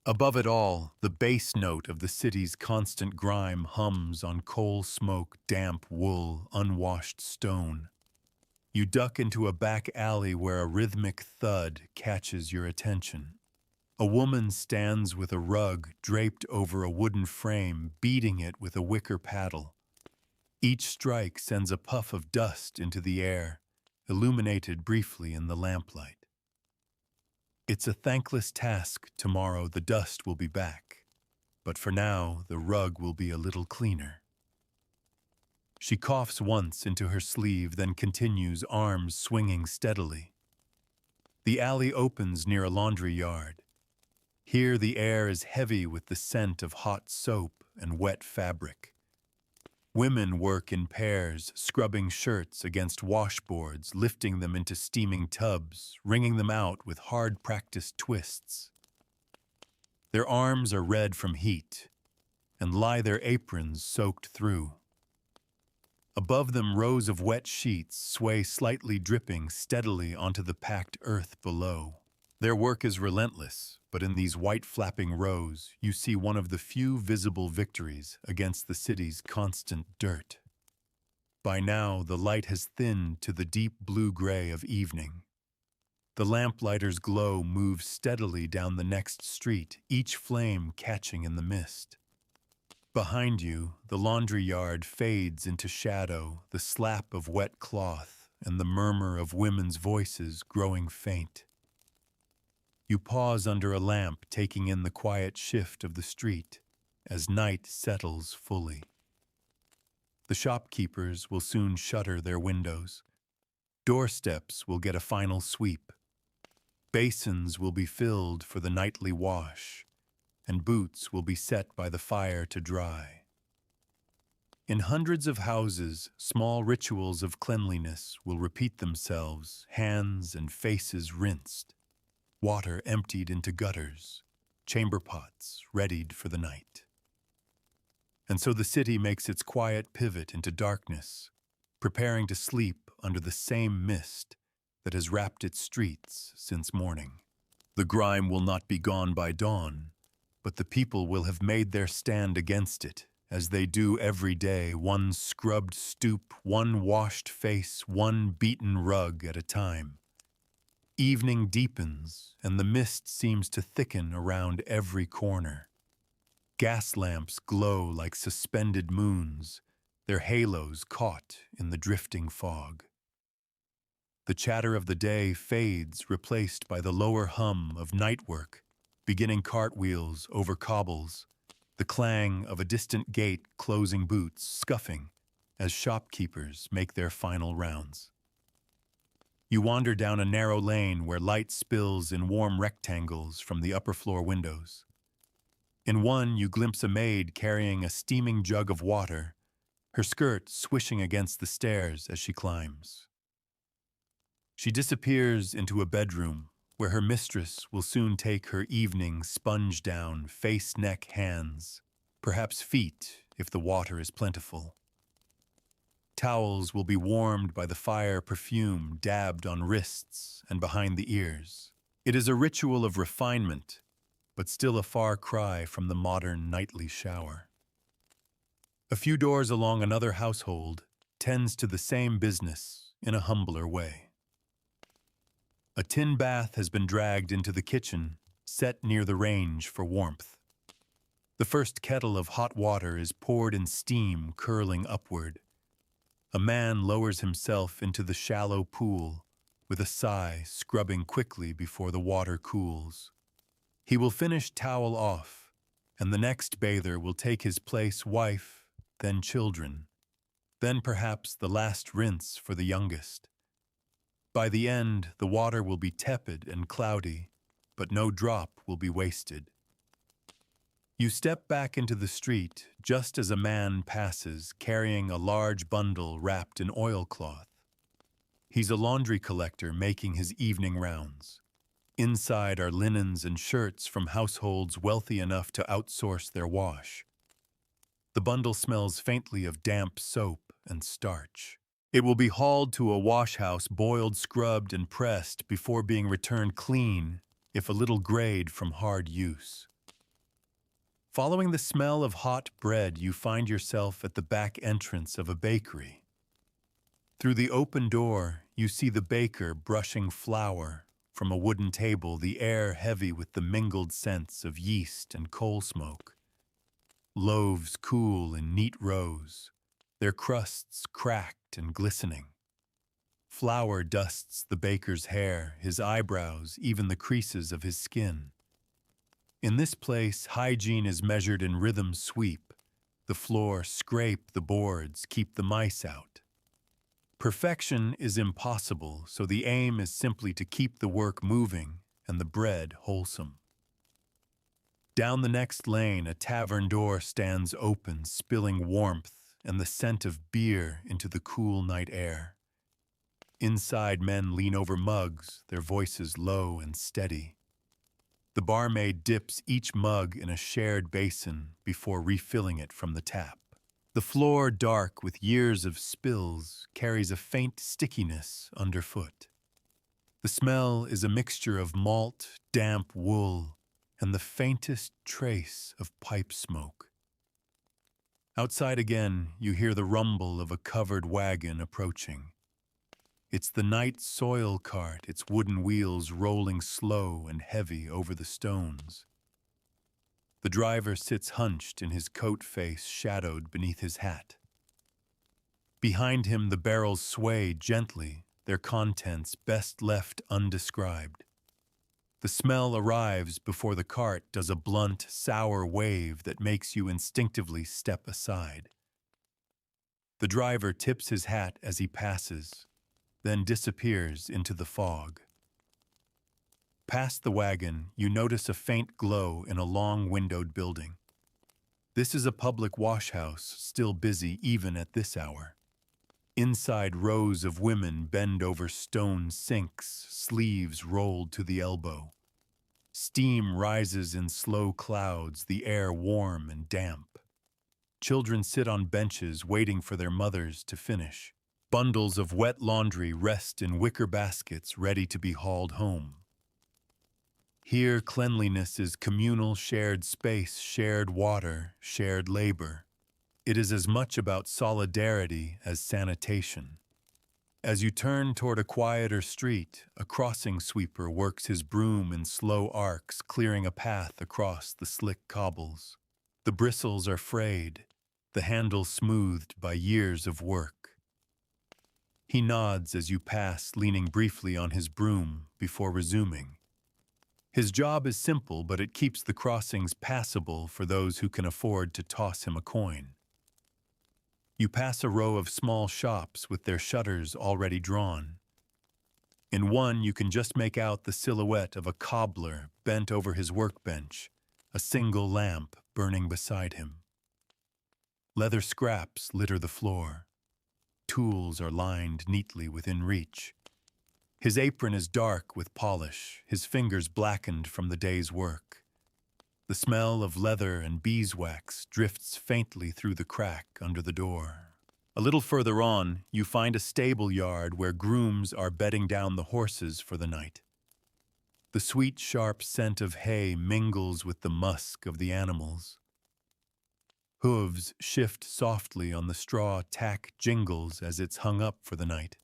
Above it all, the bass note of the city's constant grime hums on coal smoke, damp wool, unwashed stone. You duck into a back alley where a rhythmic thud catches your attention. A woman stands with a rug draped over a wooden frame, beating it with a wicker paddle. Each strike sends a puff of dust into the air, illuminated briefly in the lamplight. It's a thankless task. Tomorrow the dust will be back, but for now the rug will be a little cleaner. She coughs once into her sleeve, then continues, arms swinging steadily. The alley opens near a laundry yard. Here the air is heavy with the scent of hot soap and wet fabric. Women work in pairs, scrubbing shirts against washboards, lifting them into steaming tubs, wringing them out with hard practiced twists. Their arms are red from heat, and lie their aprons soaked through. Above them, rows of wet sheets sway slightly, dripping steadily onto the packed earth below. Their work is relentless, but in these white flapping rows, you see one of the few visible victories against the city's constant dirt. By now, the light has thinned to the deep blue-gray of evening. The lamplighter's glow moves steadily down the next street, each flame catching in the mist. Behind you, the laundry yard fades into shadow, the slap of wet cloth and the murmur of women's voices growing faint. You pause under a lamp, taking in the quiet shift of the street as night settles fully. The shopkeepers will soon shutter their windows. Doorsteps will get a final sweep. Basins will be filled for the nightly wash, and boots will be set by the fire to dry. In hundreds of houses, small rituals of cleanliness will repeat themselves, hands and faces rinsed, water emptied into gutters, chamber pots readied for the night. And so the city makes its quiet pivot into darkness, preparing to sleep under the same mist that has wrapped its streets since morning. The grime will not be gone by dawn, but the people will have made their stand against it, as they do every day, one scrubbed stoop, one washed face, one beaten rug at a time. Evening deepens, and the mist seems to thicken around every corner. Gas lamps glow like suspended moons, their halos caught in the drifting fog. The chatter of the day fades, replaced by the lower hum of night work, beginning cartwheels over cobbles, the clang of a distant gate closing boots scuffing as shopkeepers make their final rounds. You wander down a narrow lane where light spills in warm rectangles from the upper floor windows. In one, you glimpse a maid carrying a steaming jug of water, her skirt swishing against the stairs as she climbs. She disappears into a bedroom where her mistress will soon take her evening sponge down, face, neck, hands, perhaps feet if the water is plentiful. Towels will be warmed by the fire perfume dabbed on wrists and behind the ears. It is a ritual of refinement, but still a far cry from the modern nightly shower. A few doors along another household tends to the same business in a humbler way. A tin bath has been dragged into the kitchen, set near the range for warmth. The first kettle of hot water is poured in steam curling upward. A man lowers himself into the shallow pool, with a sigh, scrubbing quickly before the water cools. He will finish towel off, and the next bather will take his place, wife, then children, then perhaps the last rinse for the youngest. By the end, the water will be tepid and cloudy, but no drop will be wasted. You step back into the street just as a man passes carrying a large bundle wrapped in oilcloth. He's a laundry collector making his evening rounds. Inside are linens and shirts from households wealthy enough to outsource their wash. The bundle smells faintly of damp soap and starch. It will be hauled to a wash house, boiled, scrubbed, and pressed before being returned clean, if a little grayed from hard use. Following the smell of hot bread, you find yourself at the back entrance of a bakery. Through the open door, you see the baker brushing flour from a wooden table, the air heavy with the mingled scents of yeast and coal smoke. Loaves cool in neat rows, their crusts cracked and glistening. Flour dusts the baker's hair, his eyebrows, even the creases of his skin. In this place, hygiene is measured in rhythm sweep. The floor scrape the boards, keep the mice out. Perfection is impossible, so the aim is simply to keep the work moving and the bread wholesome. Down the next lane, a tavern door stands open, spilling warmth and the scent of beer into the cool night air. Inside, men lean over mugs, their voices low and steady. The barmaid dips each mug in a shared basin before refilling it from the tap. The floor, dark with years of spills, carries a faint stickiness underfoot. The smell is a mixture of malt, damp wool, and the faintest trace of pipe smoke. Outside again, you hear the rumble of a covered wagon approaching. It's the night soil cart, its wooden wheels rolling slow and heavy over the stones. The driver sits hunched in his coat face shadowed beneath his hat. Behind him, the barrels sway gently, their contents best left undescribed. The smell arrives before the cart does a blunt, sour wave that makes you instinctively step aside. The driver tips his hat as he passes, then disappears into the fog. Past the wagon, you notice a faint glow in a long-windowed building. This is a public washhouse, still busy even at this hour. Inside, rows of women bend over stone sinks, sleeves rolled to the elbow. Steam rises in slow clouds, the air warm and damp. Children sit on benches waiting for their mothers to finish. Bundles of wet laundry rest in wicker baskets ready to be hauled home. Here, cleanliness is communal, shared space, shared water, shared labor. It is as much about solidarity as sanitation. As you turn toward a quieter street, a crossing sweeper works his broom in slow arcs, clearing a path across the slick cobbles. The bristles are frayed, the handle smoothed by years of work. He nods as you pass, leaning briefly on his broom before resuming. His job is simple, but it keeps the crossings passable for those who can afford to toss him a coin. You pass a row of small shops with their shutters already drawn. In one, you can just make out the silhouette of a cobbler bent over his workbench, a single lamp burning beside him. Leather scraps litter the floor. Tools are lined neatly within reach. His apron is dark with polish, his fingers blackened from the day's work. The smell of leather and beeswax drifts faintly through the crack under the door. A little further on, you find a stable yard where grooms are bedding down the horses for the night. The sweet, sharp scent of hay mingles with the musk of the animals. Hooves shift softly on the straw tack jingles as it's hung up for the night.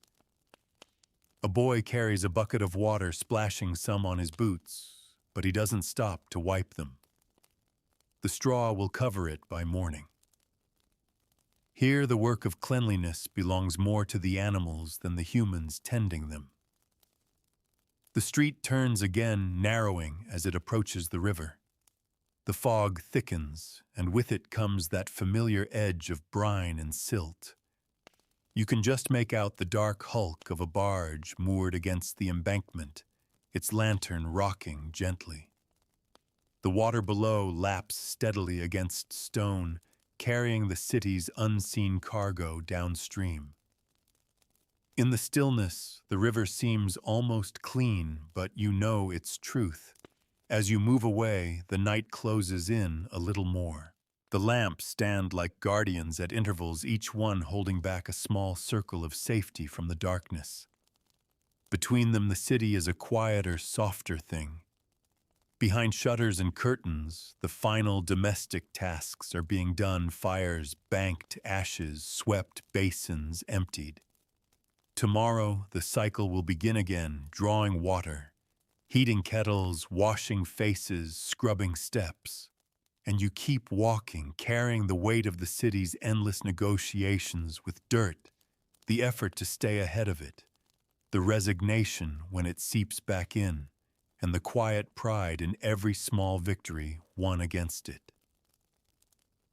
A boy carries a bucket of water, splashing some on his boots, but he doesn't stop to wipe them. The straw will cover it by morning. Here, the work of cleanliness belongs more to the animals than the humans tending them. The street turns again, narrowing as it approaches the river. The fog thickens, and with it comes that familiar edge of brine and silt. You can just make out the dark hulk of a barge moored against the embankment, its lantern rocking gently. The water below laps steadily against stone, carrying the city's unseen cargo downstream. In the stillness, the river seems almost clean, but you know its truth. As you move away, the night closes in a little more. The lamps stand like guardians at intervals, each one holding back a small circle of safety from the darkness. Between them, the city is a quieter, softer thing. Behind shutters and curtains, the final domestic tasks are being done: fires banked, ashes swept, basins emptied. Tomorrow, the cycle will begin again, drawing water, heating kettles, washing faces, scrubbing steps. And you keep walking, carrying the weight of the city's endless negotiations with dirt, the effort to stay ahead of it, the resignation when it seeps back in, and the quiet pride in every small victory won against it.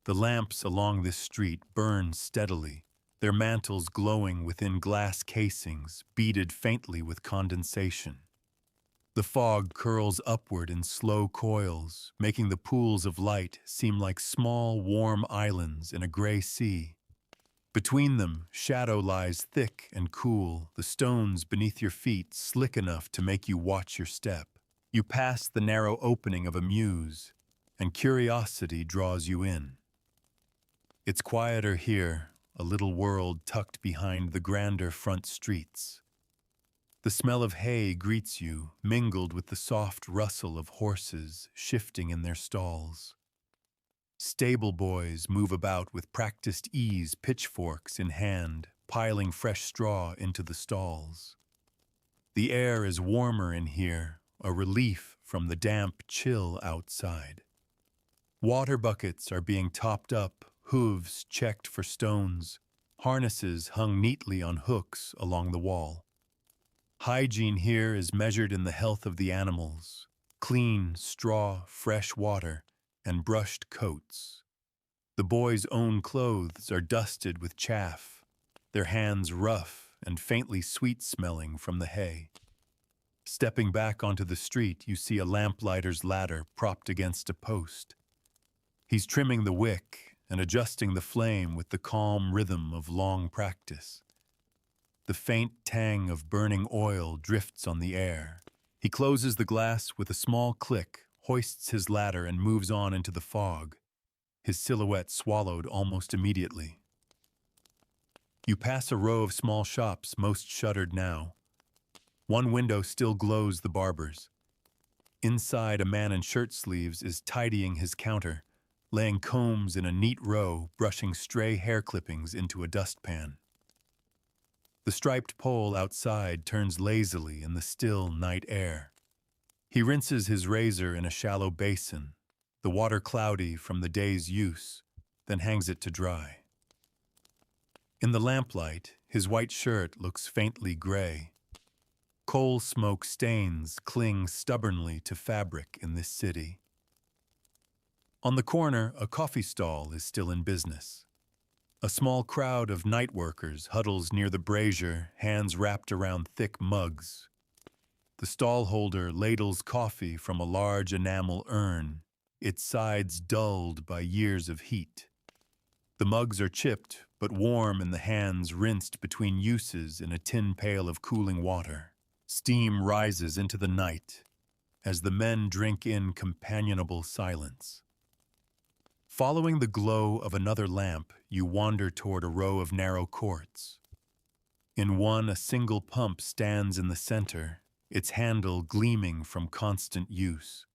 The lamps along this street burn steadily, their mantles glowing within glass casings, beaded faintly with condensation. The fog curls upward in slow coils, making the pools of light seem like small, warm islands in a gray sea. Between them, shadow lies thick and cool, the stones beneath your feet slick enough to make you watch your step. You pass the narrow opening of a mews, and curiosity draws you in. It's quieter here, a little world tucked behind the grander front streets. The smell of hay greets you, mingled with the soft rustle of horses shifting in their stalls. Stable boys move about with practiced ease, pitchforks in hand, piling fresh straw into the stalls. The air is warmer in here, a relief from the damp chill outside. Water buckets are being topped up, hooves checked for stones, harnesses hung neatly on hooks along the wall. Hygiene here is measured in the health of the animals, clean straw, fresh water, and brushed coats. The boys' own clothes are dusted with chaff, their hands rough and faintly sweet-smelling from the hay. Stepping back onto the street, you see a lamplighter's ladder propped against a post. He's trimming the wick and adjusting the flame with the calm rhythm of long practice. The faint tang of burning oil drifts on the air. He closes the glass with a small click, hoists his ladder, and moves on into the fog, his silhouette swallowed almost immediately. You pass a row of small shops, most shuttered now. One window still glows the barber's. Inside, a man in shirt sleeves is tidying his counter, laying combs in a neat row, brushing stray hair clippings into a dustpan. The striped pole outside turns lazily in the still night air. He rinses his razor in a shallow basin, the water cloudy from the day's use, then hangs it to dry. In the lamplight, his white shirt looks faintly gray. Coal smoke stains cling stubbornly to fabric in this city. On the corner, a coffee stall is still in business. A small crowd of night workers huddles near the brazier, hands wrapped around thick mugs. The stallholder ladles coffee from a large enamel urn, its sides dulled by years of heat. The mugs are chipped, but warm in the hands rinsed between uses in a tin pail of cooling water. Steam rises into the night as the men drink in companionable silence. Following the glow of another lamp, you wander toward a row of narrow courts. In one, a single pump stands in the center, its handle gleaming from constant use.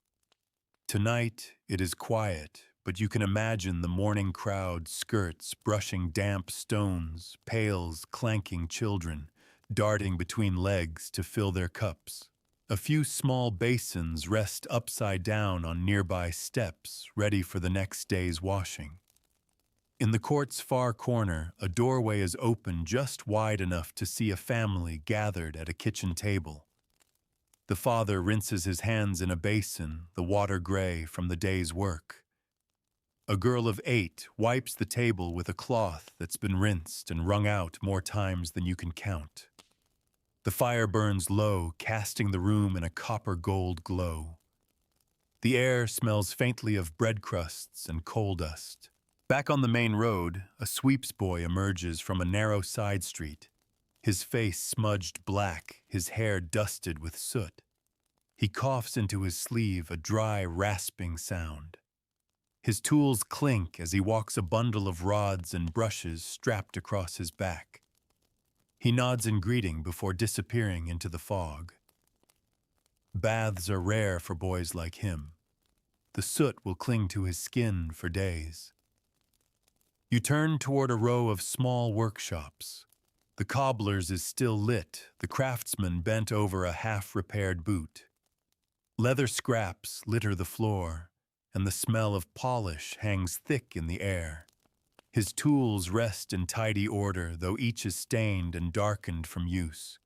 Tonight, it is quiet, but you can imagine the morning crowd skirts brushing damp stones, pails clanking children, darting between legs to fill their cups. A few small basins rest upside down on nearby steps, ready for the next day's washing. In the court's far corner, a doorway is open just wide enough to see a family gathered at a kitchen table. The father rinses his hands in a basin, the water gray from the day's work. A girl of 8 wipes the table with a cloth that's been rinsed and wrung out more times than you can count. The fire burns low, casting the room in a copper-gold glow. The air smells faintly of bread crusts and coal dust. Back on the main road, a sweeps boy emerges from a narrow side street, his face smudged black, his hair dusted with soot. He coughs into his sleeve, a dry, rasping sound. His tools clink as he walks a bundle of rods and brushes strapped across his back. He nods in greeting before disappearing into the fog. Baths are rare for boys like him. The soot will cling to his skin for days. You turn toward a row of small workshops. The cobbler's is still lit, the craftsman bent over a half-repaired boot. Leather scraps litter the floor, and the smell of polish hangs thick in the air. His tools rest in tidy order, though each is stained and darkened from use.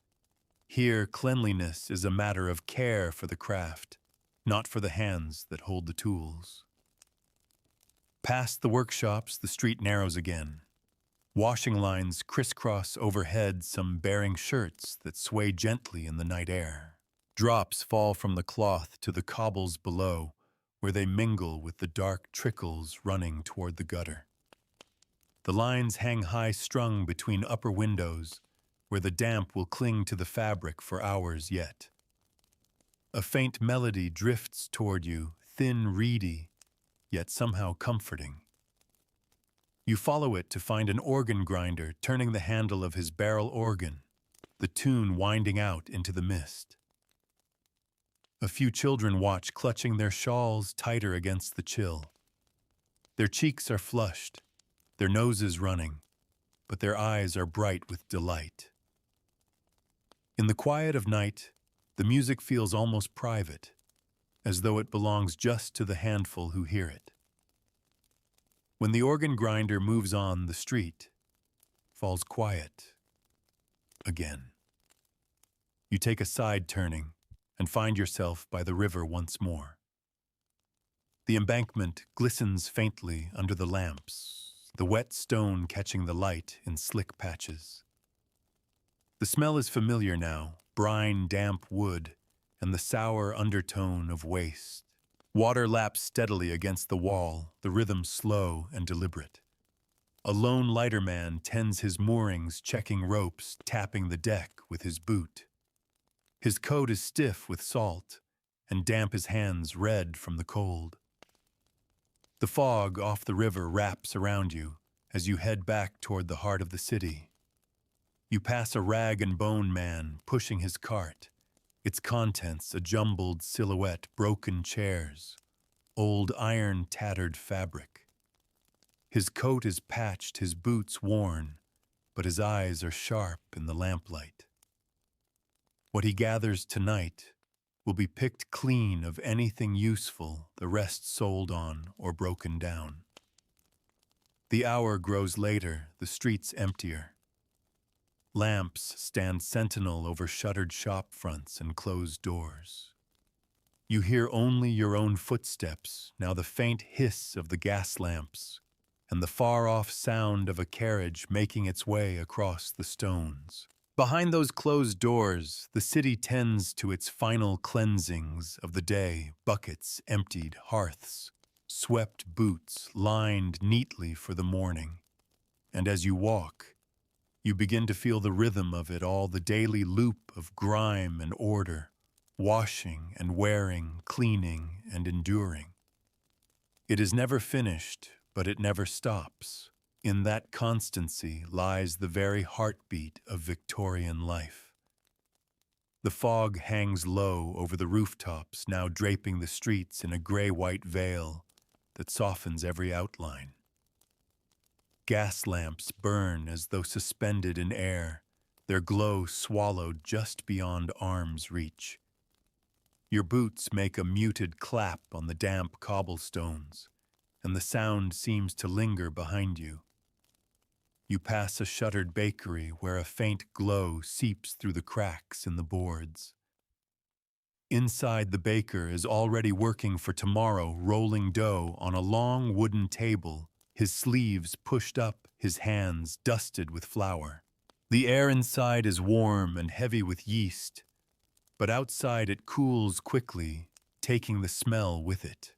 Here, cleanliness is a matter of care for the craft, not for the hands that hold the tools. Past the workshops, the street narrows again. Washing lines crisscross overhead, some bearing shirts that sway gently in the night air. Drops fall from the cloth to the cobbles below, where they mingle with the dark trickles running toward the gutter. The lines hang high-strung between upper windows, where the damp will cling to the fabric for hours yet. A faint melody drifts toward you, thin, reedy, yet somehow comforting. You follow it to find an organ grinder turning the handle of his barrel organ, the tune winding out into the mist. A few children watch, clutching their shawls tighter against the chill. Their cheeks are flushed, their noses running, but their eyes are bright with delight. In the quiet of night, the music feels almost private, as though it belongs just to the handful who hear it. When the organ grinder moves on, the street falls quiet again. You take a side turning and find yourself by the river once more. The embankment glistens faintly under the lamps, the wet stone catching the light in slick patches. The smell is familiar now, brine damp wood and the sour undertone of waste. Water laps steadily against the wall, the rhythm slow and deliberate. A lone lighterman tends his moorings, checking ropes, tapping the deck with his boot. His coat is stiff with salt, and damp his hands red from the cold. The fog off the river wraps around you as you head back toward the heart of the city. You pass a rag-and-bone man pushing his cart, its contents a jumbled silhouette, broken chairs, old iron-tattered fabric. His coat is patched, his boots worn, but his eyes are sharp in the lamplight. What he gathers tonight will be picked clean of anything useful the rest sold on or broken down. The hour grows later, the streets emptier. Lamps stand sentinel over shuttered shop fronts and closed doors. You hear only your own footsteps, now the faint hiss of the gas lamps, and the far-off sound of a carriage making its way across the stones. Behind those closed doors, the city tends to its final cleansings of the day, buckets emptied, hearths, swept boots lined neatly for the morning. And as you walk, you begin to feel the rhythm of it all, the daily loop of grime and order, washing and wearing, cleaning and enduring. It is never finished, but it never stops. In that constancy lies the very heartbeat of Victorian life. The fog hangs low over the rooftops, now draping the streets in a gray-white veil that softens every outline. Gas lamps burn as though suspended in air, their glow swallowed just beyond arm's reach. Your boots make a muted clap on the damp cobblestones, and the sound seems to linger behind you. You pass a shuttered bakery where a faint glow seeps through the cracks in the boards. Inside, the baker is already working for tomorrow, rolling dough on a long wooden table, his sleeves pushed up, his hands dusted with flour. The air inside is warm and heavy with yeast, but outside it cools quickly, taking the smell with it.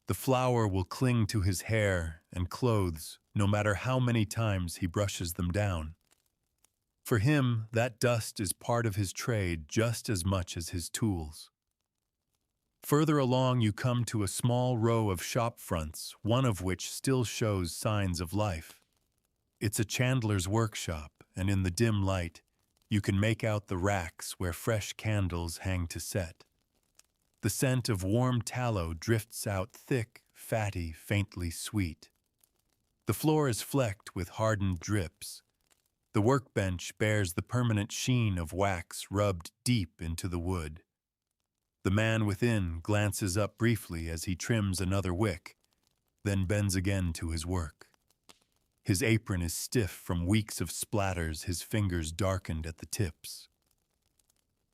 The flour will cling to his hair and clothes, no matter how many times he brushes them down. For him, that dust is part of his trade just as much as his tools. Further along, you come to a small row of shop fronts, one of which still shows signs of life. It's a chandler's workshop, and in the dim light, you can make out the racks where fresh candles hang to set. The scent of warm tallow drifts out thick, fatty, faintly sweet. The floor is flecked with hardened drips. The workbench bears the permanent sheen of wax rubbed deep into the wood. The man within glances up briefly as he trims another wick, then bends again to his work. His apron is stiff from weeks of splatters, his fingers darkened at the tips.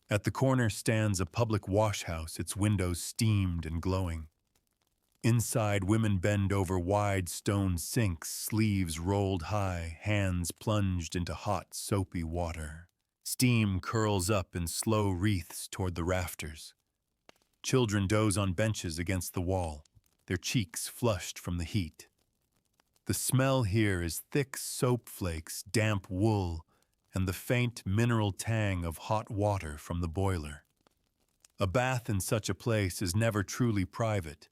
At the corner stands a public washhouse, its windows steamed and glowing. Inside, women bend over wide stone sinks, sleeves rolled high, hands plunged into hot, soapy water. Steam curls up in slow wreaths toward the rafters. Children doze on benches against the wall, their cheeks flushed from the heat. The smell here is thick soap flakes, damp wool, and the faint mineral tang of hot water from the boiler. A bath in such a place is never truly private,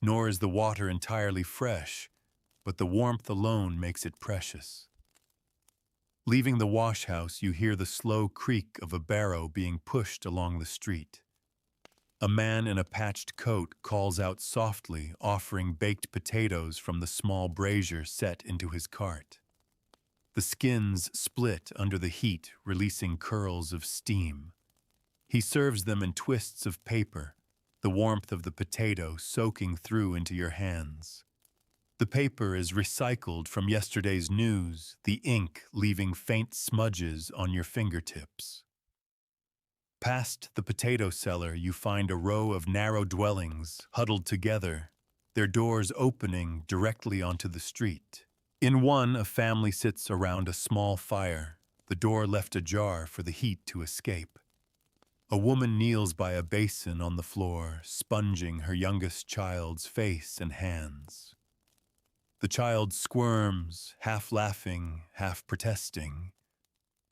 nor is the water entirely fresh, but the warmth alone makes it precious. Leaving the washhouse, you hear the slow creak of a barrow being pushed along the street. A man in a patched coat calls out softly, offering baked potatoes from the small brazier set into his cart. The skins split under the heat, releasing curls of steam. He serves them in twists of paper, the warmth of the potato soaking through into your hands. The paper is recycled from yesterday's news, the ink leaving faint smudges on your fingertips. Past the potato cellar, you find a row of narrow dwellings huddled together, their doors opening directly onto the street. In one, a family sits around a small fire, the door left ajar for the heat to escape. A woman kneels by a basin on the floor, sponging her youngest child's face and hands. The child squirms, half laughing, half protesting.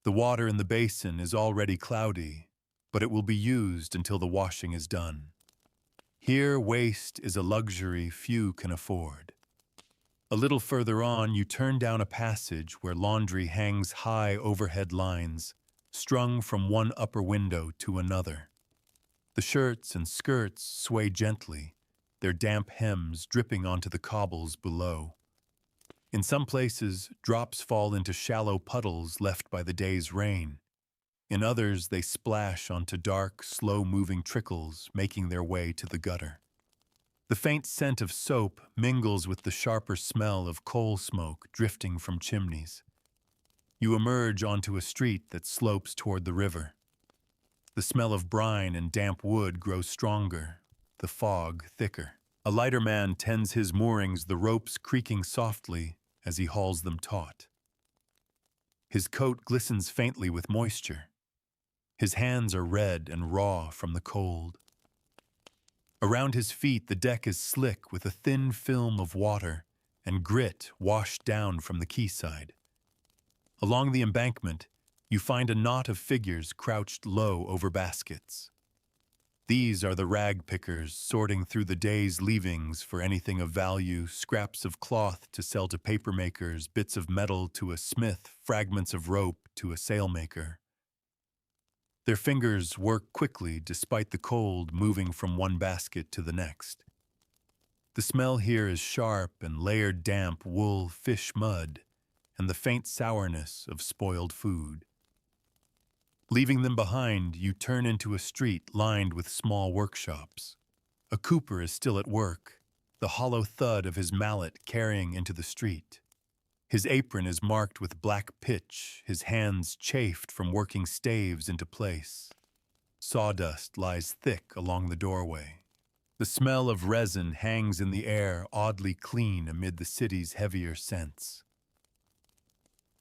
The water in the basin is already cloudy, but it will be used until the washing is done. Here, waste is a luxury few can afford. A little further on, you turn down a passage where laundry hangs high overhead lines, strung from one upper window to another. The shirts and skirts sway gently, their damp hems dripping onto the cobbles below. In some places, drops fall into shallow puddles left by the day's rain. In others, they splash onto dark, slow-moving trickles, making their way to the gutter. The faint scent of soap mingles with the sharper smell of coal smoke drifting from chimneys. You emerge onto a street that slopes toward the river. The smell of brine and damp wood grows stronger, the fog thicker. A lighterman tends his moorings, the ropes creaking softly as he hauls them taut. His coat glistens faintly with moisture. His hands are red and raw from the cold. Around his feet, the deck is slick with a thin film of water and grit washed down from the quayside. Along the embankment, you find a knot of figures crouched low over baskets. These are the rag pickers sorting through the day's leavings for anything of value, scraps of cloth to sell to papermakers, bits of metal to a smith, fragments of rope to a sailmaker. Their fingers work quickly despite the cold, moving from one basket to the next. The smell here is sharp and layered damp wool, fish mud, and the faint sourness of spoiled food. Leaving them behind, you turn into a street lined with small workshops. A cooper is still at work, the hollow thud of his mallet carrying into the street. His apron is marked with black pitch, his hands chafed from working staves into place. Sawdust lies thick along the doorway. The smell of resin hangs in the air, oddly clean amid the city's heavier scents.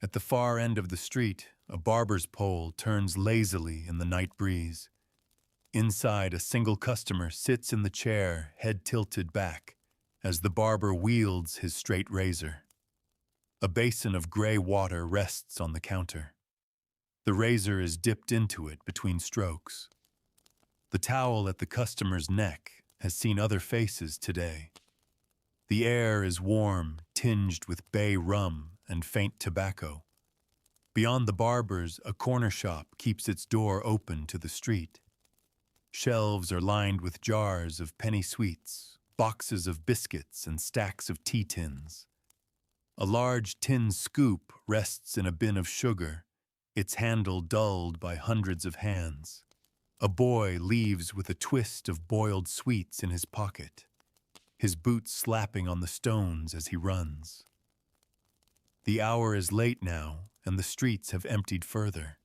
At the far end of the street, a barber's pole turns lazily in the night breeze. Inside, a single customer sits in the chair, head tilted back, as the barber wields his straight razor. A basin of gray water rests on the counter. The razor is dipped into it between strokes. The towel at the customer's neck has seen other faces today. The air is warm, tinged with bay rum and faint tobacco. Beyond the barber's, a corner shop keeps its door open to the street. Shelves are lined with jars of penny sweets, boxes of biscuits, and stacks of tea tins. A large tin scoop rests in a bin of sugar, its handle dulled by hundreds of hands. A boy leaves with a twist of boiled sweets in his pocket, his boots slapping on the stones as he runs. The hour is late now, and the streets have emptied further.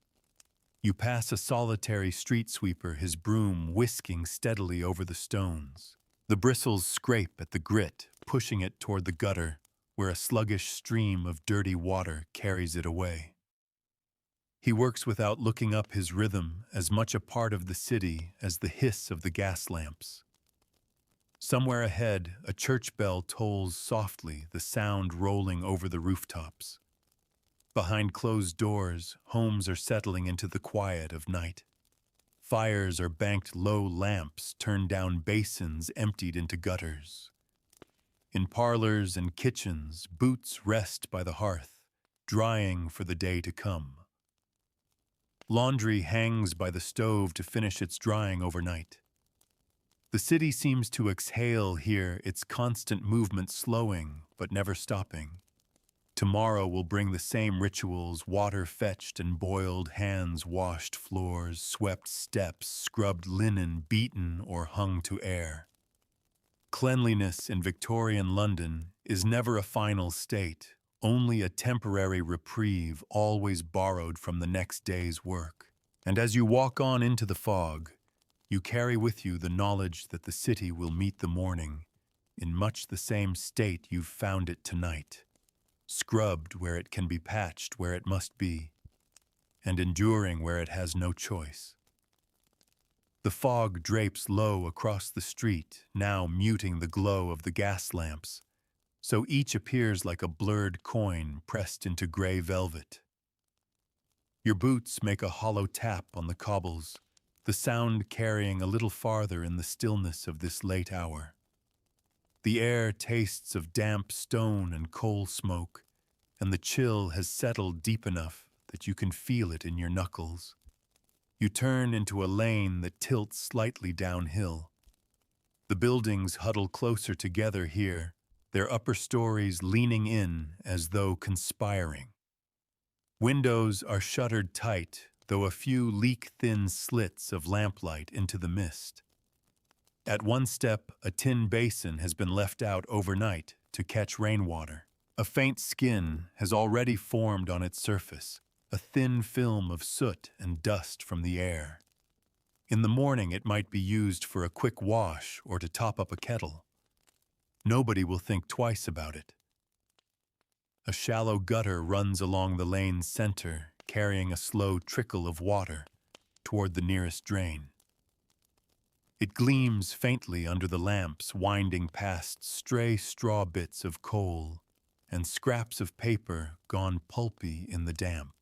You pass a solitary street sweeper, his broom whisking steadily over the stones. The bristles scrape at the grit, pushing it toward the gutter, where a sluggish stream of dirty water carries it away. He works without looking up, his rhythm as much a part of the city as the hiss of the gas lamps. Somewhere ahead, a church bell tolls softly, the sound rolling over the rooftops. Behind closed doors, homes are settling into the quiet of night. Fires are banked low lamps, turned down basins emptied into gutters. In parlors and kitchens, boots rest by the hearth, drying for the day to come. Laundry hangs by the stove to finish its drying overnight. The city seems to exhale here, its constant movement slowing but never stopping. Tomorrow will bring the same rituals, water fetched and boiled, hands washed, floors swept, steps scrubbed, linen beaten or hung to air. Cleanliness in Victorian London is never a final state, only a temporary reprieve always borrowed from the next day's work. And as you walk on into the fog, you carry with you the knowledge that the city will meet the morning in much the same state you've found it tonight, scrubbed where it can be patched where it must be, and enduring where it has no choice. The fog drapes low across the street, now muting the glow of the gas lamps, so each appears like a blurred coin pressed into gray velvet. Your boots make a hollow tap on the cobbles, the sound carrying a little farther in the stillness of this late hour. The air tastes of damp stone and coal smoke, and the chill has settled deep enough that you can feel it in your knuckles. You turn into a lane that tilts slightly downhill. The buildings huddle closer together here, their upper stories leaning in as though conspiring. Windows are shuttered tight, though a few leak thin slits of lamplight into the mist. At one step, a tin basin has been left out overnight to catch rainwater. A faint skin has already formed on its surface, a thin film of soot and dust from the air. In the morning, it might be used for a quick wash or to top up a kettle. Nobody will think twice about it. A shallow gutter runs along the lane's center, carrying a slow trickle of water toward the nearest drain. It gleams faintly under the lamps, winding past stray straw bits of coal and scraps of paper gone pulpy in the damp.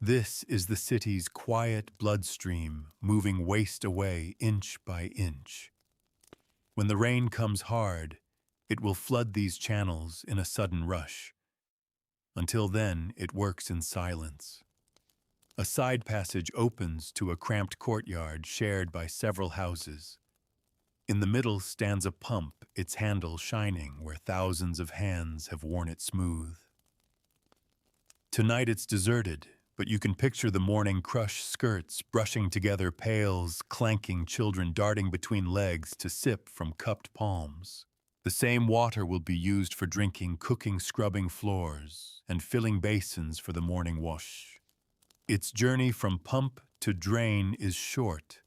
This is the city's quiet bloodstream, moving waste away inch by inch. When the rain comes hard, it will flood these channels in a sudden rush. Until then, it works in silence. A side passage opens to a cramped courtyard shared by several houses. In the middle stands a pump, its handle shining where thousands of hands have worn it smooth. Tonight it's deserted, but you can picture the morning crush skirts brushing together pails, clanking children darting between legs to sip from cupped palms. The same water will be used for drinking, cooking, scrubbing floors, and filling basins for the morning wash. Its journey from pump to drain is short,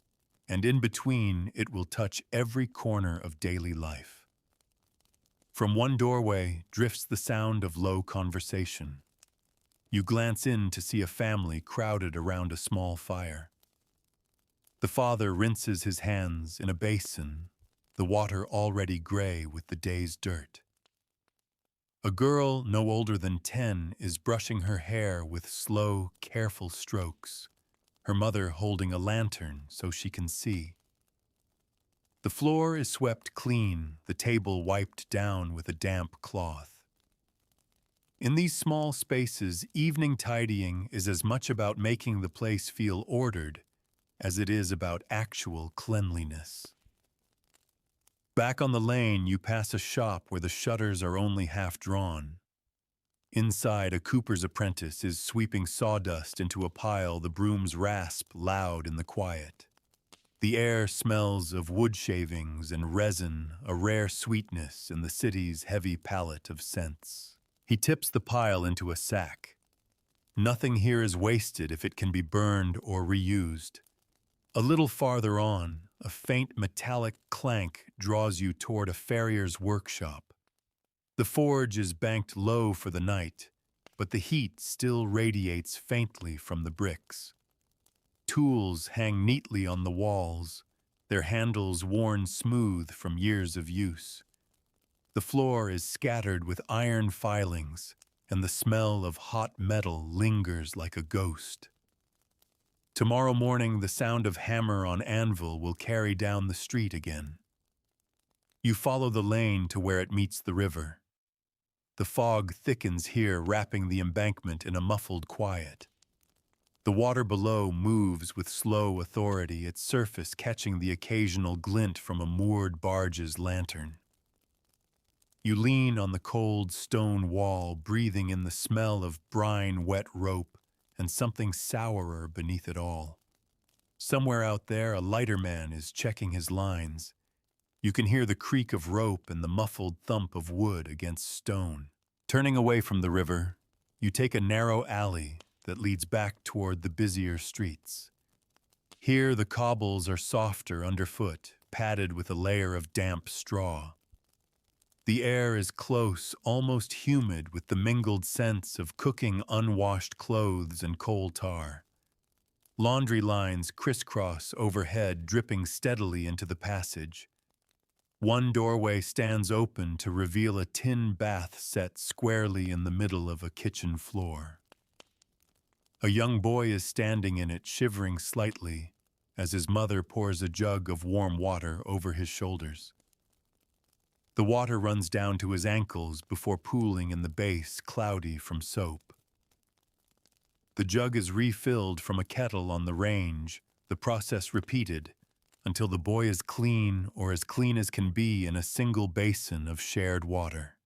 and in between it will touch every corner of daily life. From one doorway drifts the sound of low conversation. You glance in to see a family crowded around a small fire. The father rinses his hands in a basin, the water already gray with the day's dirt. A girl no older than 10 is brushing her hair with slow, careful strokes, her mother holding a lantern so she can see. The floor is swept clean, the table wiped down with a damp cloth. In these small spaces, evening tidying is as much about making the place feel ordered as it is about actual cleanliness. Back on the lane, you pass a shop where the shutters are only half drawn. Inside, a cooper's apprentice is sweeping sawdust into a pile, the broom's rasp loud in the quiet. The air smells of wood shavings and resin, a rare sweetness in the city's heavy palette of scents. He tips the pile into a sack. Nothing here is wasted if it can be burned or reused. A little farther on, a faint metallic clank draws you toward a farrier's workshop. The forge is banked low for the night, but the heat still radiates faintly from the bricks. Tools hang neatly on the walls, their handles worn smooth from years of use. The floor is scattered with iron filings, and the smell of hot metal lingers like a ghost. Tomorrow morning, the sound of hammer on anvil will carry down the street again. You follow the lane to where it meets the river. The fog thickens here, wrapping the embankment in a muffled quiet. The water below moves with slow authority, its surface catching the occasional glint from a moored barge's lantern. You lean on the cold stone wall, breathing in the smell of brine-wet rope and something sourer beneath it all. Somewhere out there, a lighterman is checking his lines. You can hear the creak of rope and the muffled thump of wood against stone. Turning away from the river, you take a narrow alley that leads back toward the busier streets. Here the cobbles are softer underfoot, padded with a layer of damp straw. The air is close, almost humid, with the mingled scents of cooking unwashed clothes and coal tar. Laundry lines crisscross overhead, dripping steadily into the passage. One doorway stands open to reveal a tin bath set squarely in the middle of a kitchen floor. A young boy is standing in it, shivering slightly, as his mother pours a jug of warm water over his shoulders. The water runs down to his ankles before pooling in the base, cloudy from soap. The jug is refilled from a kettle on the range, the process repeated, until the boy is clean or as clean as can be in a single basin of shared water.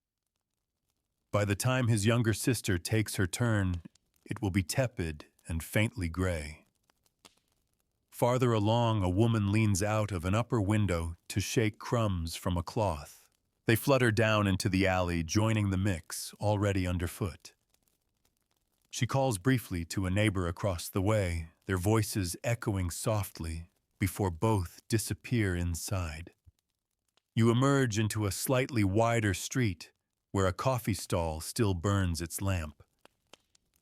By the time his younger sister takes her turn, it will be tepid and faintly gray. Farther along, a woman leans out of an upper window to shake crumbs from a cloth. They flutter down into the alley, joining the mix, already underfoot. She calls briefly to a neighbor across the way, their voices echoing softly before both disappear inside. You emerge into a slightly wider street where a coffee stall still burns its lamp.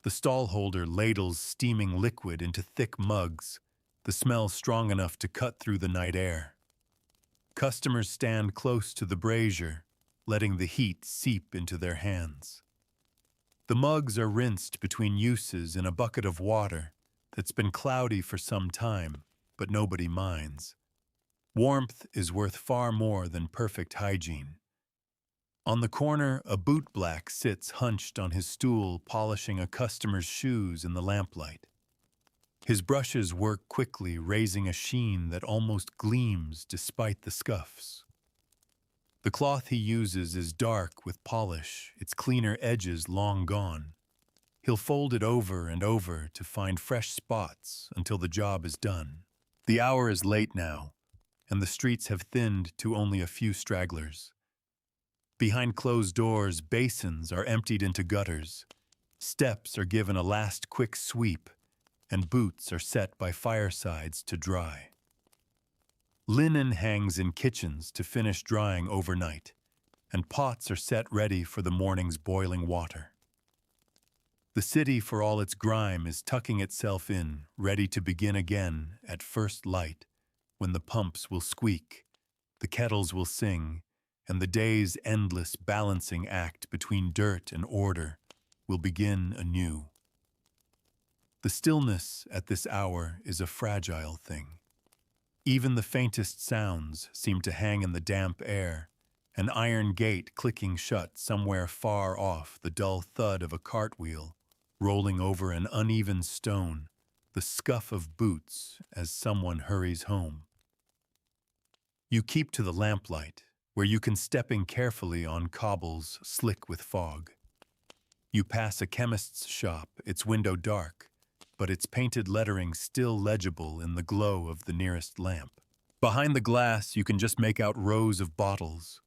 The stallholder ladles steaming liquid into thick mugs, the smell strong enough to cut through the night air. Customers stand close to the brazier, letting the heat seep into their hands. The mugs are rinsed between uses in a bucket of water that's been cloudy for some time, but nobody minds. Warmth is worth far more than perfect hygiene. On the corner, a bootblack sits hunched on his stool, polishing a customer's shoes in the lamplight. His brushes work quickly, raising a sheen that almost gleams despite the scuffs. The cloth he uses is dark with polish, its cleaner edges long gone. He'll fold it over and over to find fresh spots until the job is done. The hour is late now, and the streets have thinned to only a few stragglers. Behind closed doors, basins are emptied into gutters. Steps are given a last quick sweep, and boots are set by firesides to dry. Linen hangs in kitchens to finish drying overnight, and pots are set ready for the morning's boiling water. The city, for all its grime, is tucking itself in, ready to begin again at first light, when the pumps will squeak, the kettles will sing, and the day's endless balancing act between dirt and order will begin anew. The stillness at this hour is a fragile thing. Even the faintest sounds seem to hang in the damp air, an iron gate clicking shut somewhere far off, the dull thud of a cartwheel rolling over an uneven stone, the scuff of boots as someone hurries home. You keep to the lamplight, where you can step in carefully on cobbles slick with fog. You pass a chemist's shop, its window dark, but its painted lettering still legible in the glow of the nearest lamp. Behind the glass, you can just make out rows of bottles,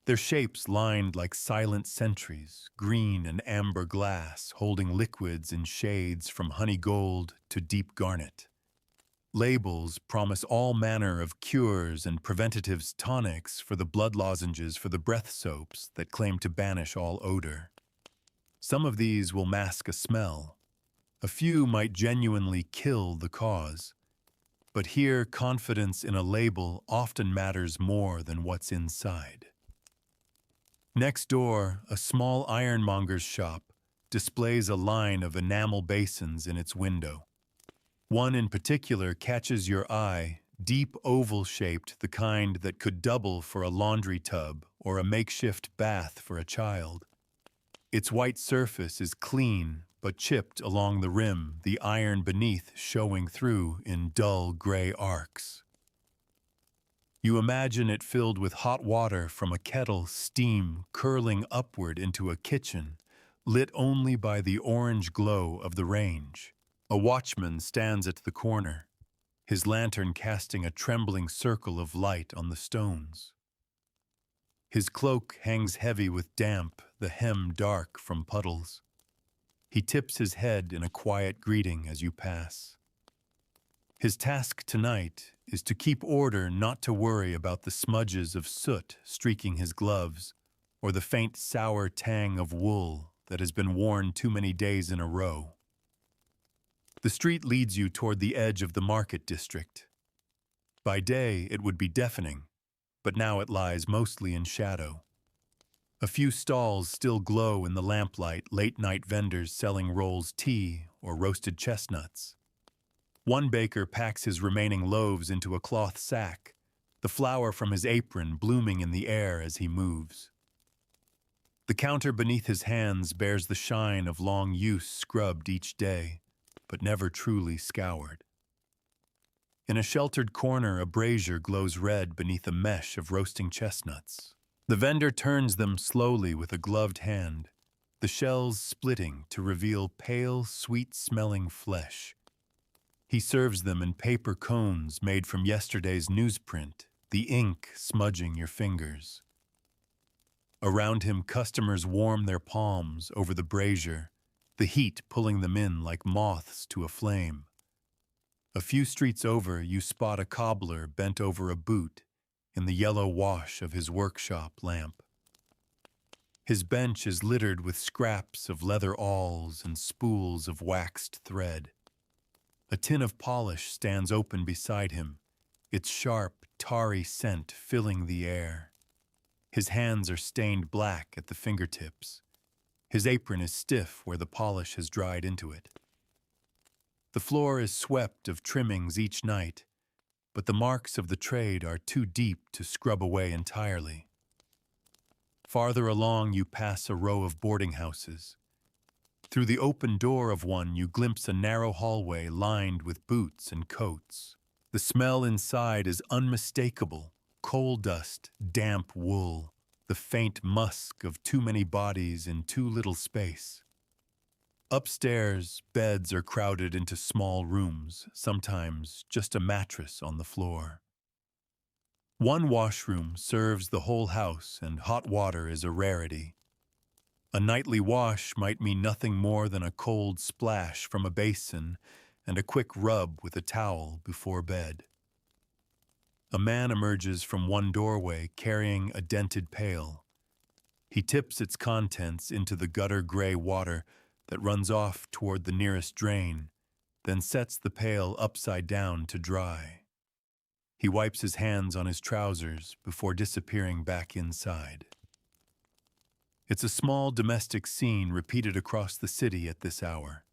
their shapes lined like silent sentries, green and amber glass, holding liquids in shades from honey gold to deep garnet. Labels promise all manner of cures and preventatives, tonics for the blood lozenges, for the breath soaps that claim to banish all odor. Some of these will mask a smell. A few might genuinely kill the cause. But here, confidence in a label often matters more than what's inside. Next door, a small ironmonger's shop displays a line of enamel basins in its window. One in particular catches your eye, deep oval-shaped, the kind that could double for a laundry tub or a makeshift bath for a child. Its white surface is clean, but chipped along the rim, the iron beneath showing through in dull gray arcs. You imagine it filled with hot water from a kettle, steam curling upward into a kitchen, lit only by the orange glow of the range. A watchman stands at the corner, his lantern casting a trembling circle of light on the stones. His cloak hangs heavy with damp, the hem dark from puddles. He tips his head in a quiet greeting as you pass. His task tonight is to keep order, not to worry about the smudges of soot streaking his gloves or the faint sour tang of wool that has been worn too many days in a row. The street leads you toward the edge of the market district. By day, it would be deafening, but now it lies mostly in shadow. A few stalls still glow in the lamplight, late-night vendors selling rolls tea or roasted chestnuts. One baker packs his remaining loaves into a cloth sack, the flour from his apron blooming in the air as he moves. The counter beneath his hands bears the shine of long use, scrubbed each day, but never truly scoured. In a sheltered corner, a brazier glows red beneath a mesh of roasting chestnuts. The vendor turns them slowly with a gloved hand, the shells splitting to reveal pale, sweet-smelling flesh. He serves them in paper cones made from yesterday's newsprint, the ink smudging your fingers. Around him, customers warm their palms over the brazier, the heat pulling them in like moths to a flame. A few streets over, you spot a cobbler bent over a boot in the yellow wash of his workshop lamp. His bench is littered with scraps of leather awls and spools of waxed thread. A tin of polish stands open beside him, its sharp, tarry scent filling the air. His hands are stained black at the fingertips. His apron is stiff where the polish has dried into it. The floor is swept of trimmings each night, but the marks of the trade are too deep to scrub away entirely. Farther along, you pass a row of boarding houses. Through the open door of one, you glimpse a narrow hallway lined with boots and coats. The smell inside is unmistakable: coal dust, damp wool, the faint musk of too many bodies in too little space. Upstairs, beds are crowded into small rooms, sometimes just a mattress on the floor. One washroom serves the whole house, and hot water is a rarity. A nightly wash might mean nothing more than a cold splash from a basin and a quick rub with a towel before bed. A man emerges from one doorway carrying a dented pail. He tips its contents into the gutter-gray water that runs off toward the nearest drain, then sets the pail upside down to dry. He wipes his hands on his trousers before disappearing back inside. It's a small domestic scene repeated across the city at this hour.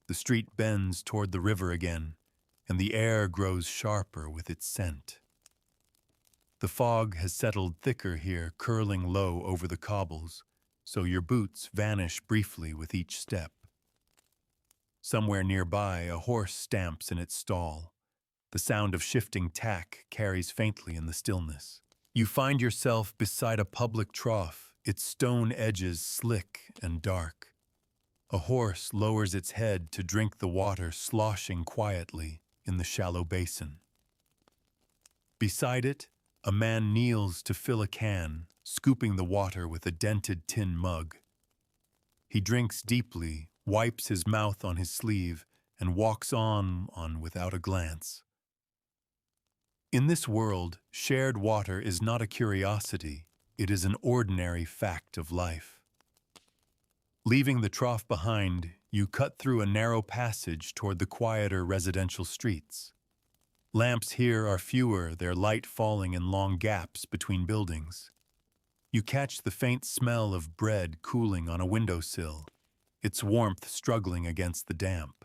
The street bends toward the river again, and the air grows sharper with its scent. The fog has settled thicker here, curling low over the cobbles, so your boots vanish briefly with each step. Somewhere nearby, a horse stamps in its stall. The sound of shifting tack carries faintly in the stillness. You find yourself beside a public trough, its stone edges slick and dark. A horse lowers its head to drink the water sloshing quietly in the shallow basin. Beside it, a man kneels to fill a can, scooping the water with a dented tin mug. He drinks deeply, wipes his mouth on his sleeve, and walks on without a glance. In this world, shared water is not a curiosity. It is an ordinary fact of life. Leaving the trough behind, you cut through a narrow passage toward the quieter residential streets. Lamps here are fewer, their light falling in long gaps between buildings. You catch the faint smell of bread cooling on a windowsill, its warmth struggling against the damp.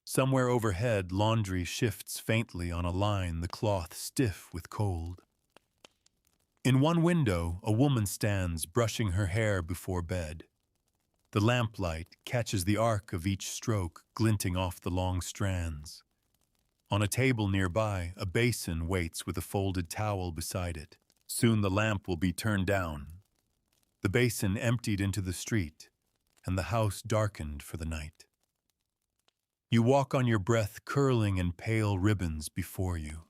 Somewhere overhead, laundry shifts faintly on a line, the cloth stiff with cold. In one window, a woman stands, brushing her hair before bed. The lamplight catches the arc of each stroke, glinting off the long strands. On a table nearby, a basin waits with a folded towel beside it. Soon the lamp will be turned down. The basin emptied into the street, and the house darkened for the night. You walk on your breath, curling in pale ribbons before you.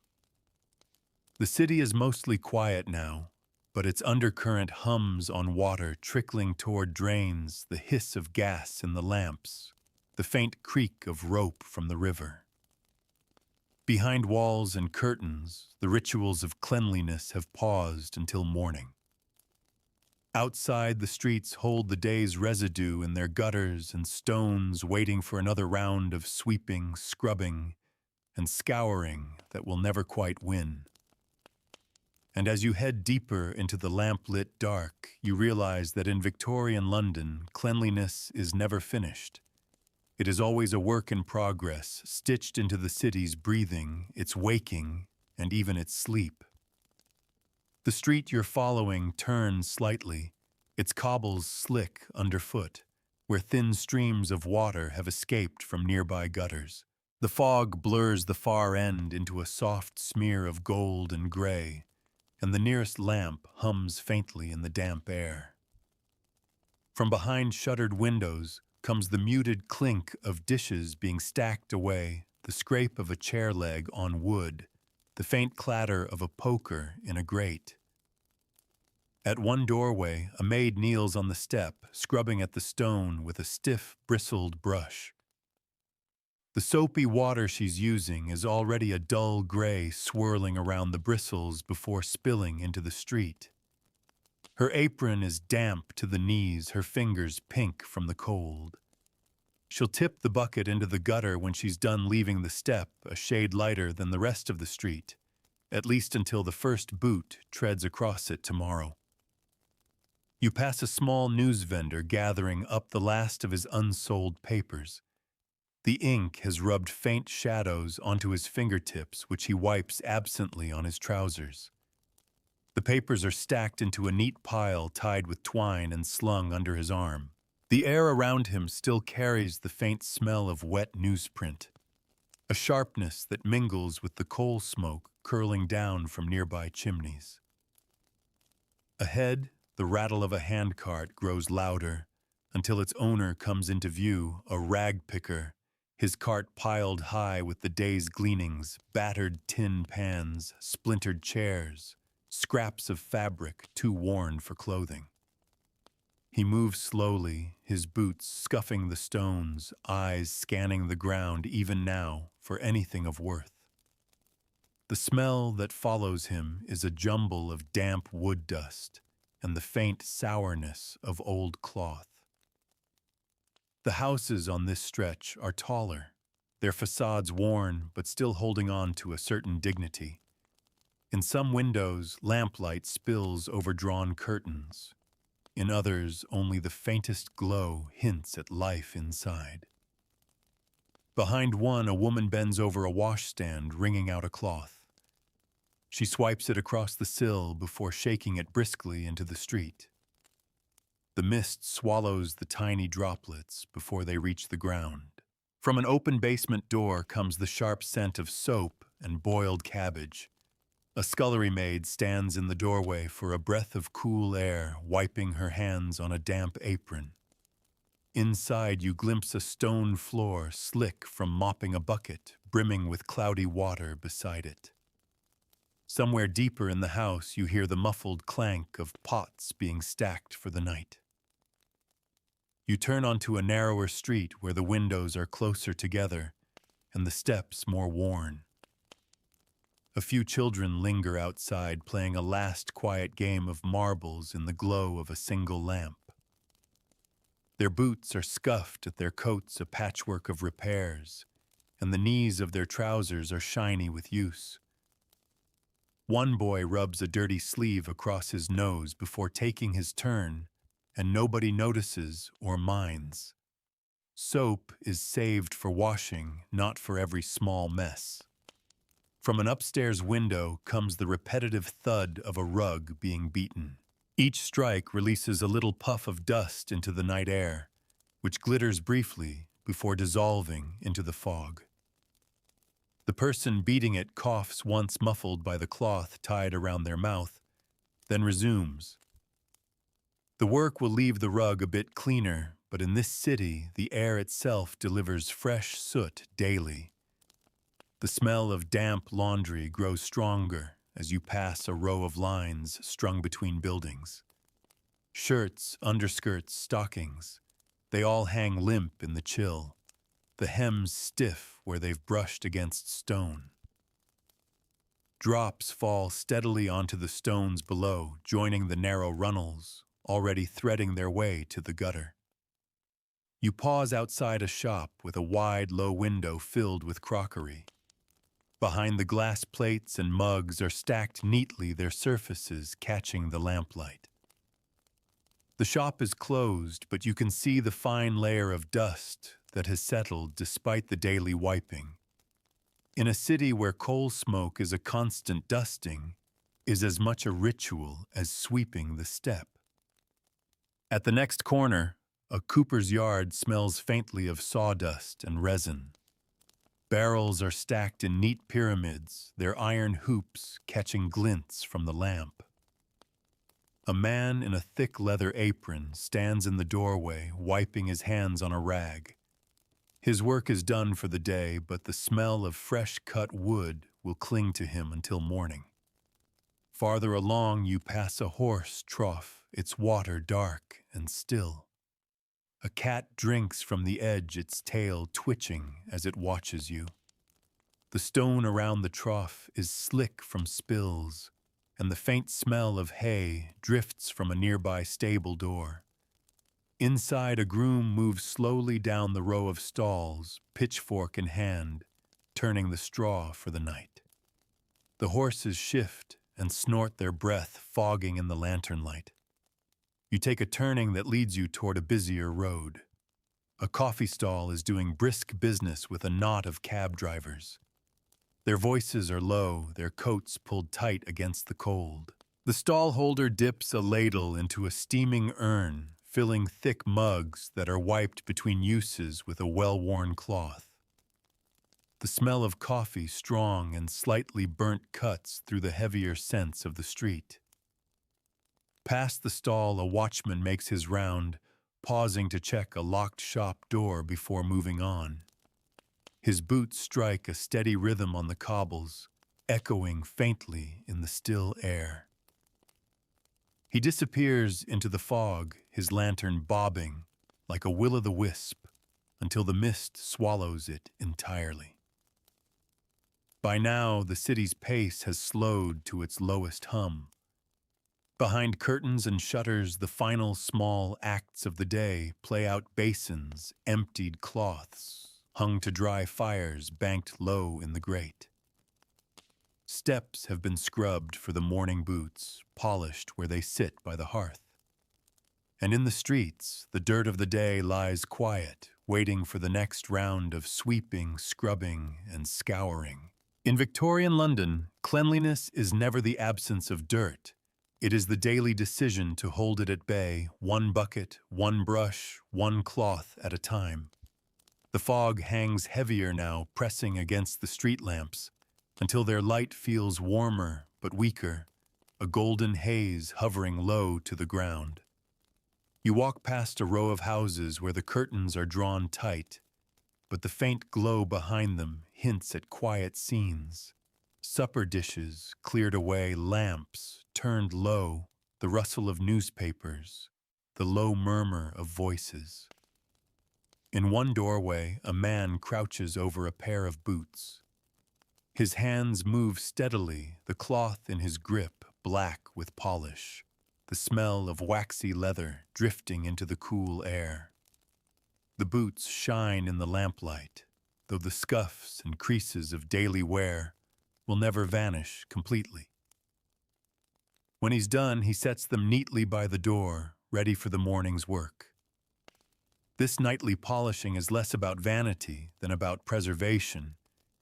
The city is mostly quiet now, but its undercurrent hums on water trickling toward drains, the hiss of gas in the lamps, the faint creak of rope from the river. Behind walls and curtains, the rituals of cleanliness have paused until morning. Outside, the streets hold the day's residue in their gutters and stones, waiting for another round of sweeping, scrubbing, and scouring that will never quite win. And as you head deeper into the lamp-lit dark, you realize that in Victorian London, cleanliness is never finished. It is always a work in progress, stitched into the city's breathing, its waking, and even its sleep. The street you're following turns slightly, its cobbles slick underfoot, where thin streams of water have escaped from nearby gutters. The fog blurs the far end into a soft smear of gold and gray, and the nearest lamp hums faintly in the damp air. From behind shuttered windows comes the muted clink of dishes being stacked away, the scrape of a chair leg on wood, the faint clatter of a poker in a grate. At one doorway, a maid kneels on the step, scrubbing at the stone with a stiff, bristled brush. The soapy water she's using is already a dull gray swirling around the bristles before spilling into the street. Her apron is damp to the knees, her fingers pink from the cold. She'll tip the bucket into the gutter when she's done leaving the step, a shade lighter than the rest of the street, at least until the first boot treads across it tomorrow. You pass a small news vendor gathering up the last of his unsold papers. The ink has rubbed faint shadows onto his fingertips, which he wipes absently on his trousers. The papers are stacked into a neat pile tied with twine and slung under his arm. The air around him still carries the faint smell of wet newsprint, a sharpness that mingles with the coal smoke curling down from nearby chimneys. Ahead, the rattle of a handcart grows louder until its owner comes into view, a rag picker, his cart piled high with the day's gleanings, battered tin pans, splintered chairs, scraps of fabric too worn for clothing. He moves slowly, his boots scuffing the stones, eyes scanning the ground even now for anything of worth. The smell that follows him is a jumble of damp wood dust and the faint sourness of old cloth. The houses on this stretch are taller, their facades worn but still holding on to a certain dignity. In some windows, lamplight spills over drawn curtains. In others, only the faintest glow hints at life inside. Behind one, a woman bends over a washstand, wringing out a cloth. She swipes it across the sill before shaking it briskly into the street. The mist swallows the tiny droplets before they reach the ground. From an open basement door comes the sharp scent of soap and boiled cabbage. A scullery maid stands in the doorway for a breath of cool air, wiping her hands on a damp apron. Inside, you glimpse a stone floor slick from mopping a bucket, brimming with cloudy water beside it. Somewhere deeper in the house, you hear the muffled clank of pots being stacked for the night. You turn onto a narrower street where the windows are closer together and the steps more worn. A few children linger outside, playing a last quiet game of marbles in the glow of a single lamp. Their boots are scuffed at their coats, a patchwork of repairs, and the knees of their trousers are shiny with use. One boy rubs a dirty sleeve across his nose before taking his turn, and nobody notices or minds. Soap is saved for washing, not for every small mess. From an upstairs window comes the repetitive thud of a rug being beaten. Each strike releases a little puff of dust into the night air, which glitters briefly before dissolving into the fog. The person beating it coughs once muffled by the cloth tied around their mouth, then resumes. The work will leave the rug a bit cleaner, but in this city, the air itself delivers fresh soot daily. The smell of damp laundry grows stronger, as you pass a row of lines strung between buildings. Shirts, underskirts, stockings, they all hang limp in the chill, the hems stiff where they've brushed against stone. Drops fall steadily onto the stones below, joining the narrow runnels, already threading their way to the gutter. You pause outside a shop with a wide, low window filled with crockery. Behind the glass plates and mugs are stacked neatly, their surfaces catching the lamplight. The shop is closed, but you can see the fine layer of dust that has settled despite the daily wiping. In a city where coal smoke is a constant dusting, is as much a ritual as sweeping the step. At the next corner, a cooper's yard smells faintly of sawdust and resin. Barrels are stacked in neat pyramids, their iron hoops catching glints from the lamp. A man in a thick leather apron stands in the doorway, wiping his hands on a rag. His work is done for the day, but the smell of fresh-cut wood will cling to him until morning. Farther along, you pass a horse trough, its water dark and still. A cat drinks from the edge, its tail twitching as it watches you. The stone around the trough is slick from spills, and the faint smell of hay drifts from a nearby stable door. Inside, a groom moves slowly down the row of stalls, pitchfork in hand, turning the straw for the night. The horses shift and snort their breath, fogging in the lantern light. You take a turning that leads you toward a busier road. A coffee stall is doing brisk business with a knot of cab drivers. Their voices are low, their coats pulled tight against the cold. The stall holder dips a ladle into a steaming urn, filling thick mugs that are wiped between uses with a well-worn cloth. The smell of coffee, strong and slightly burnt, cuts through the heavier scents of the street. Past the stall, a watchman makes his round, pausing to check a locked shop door before moving on. His boots strike a steady rhythm on the cobbles, echoing faintly in the still air. He disappears into the fog, his lantern bobbing like a will-o'-the-wisp until the mist swallows it entirely. By now, the city's pace has slowed to its lowest hum. Behind curtains and shutters, the final small acts of the day play out: basins, emptied cloths, hung to dry, fires banked low in the grate. Steps have been scrubbed for the morning boots, polished where they sit by the hearth. And in the streets, the dirt of the day lies quiet, waiting for the next round of sweeping, scrubbing, and scouring. In Victorian London, cleanliness is never the absence of dirt. It is the daily decision to hold it at bay, one bucket, one brush, one cloth at a time. The fog hangs heavier now, pressing against the street lamps, until their light feels warmer but weaker, a golden haze hovering low to the ground. You walk past a row of houses where the curtains are drawn tight, but the faint glow behind them hints at quiet scenes. Supper dishes cleared away, lamps turned low, the rustle of newspapers, the low murmur of voices. In one doorway, a man crouches over a pair of boots. His hands move steadily, the cloth in his grip black with polish, the smell of waxy leather drifting into the cool air. The boots shine in the lamplight, though the scuffs and creases of daily wear will never vanish completely. When he's done, he sets them neatly by the door, ready for the morning's work. This nightly polishing is less about vanity than about preservation,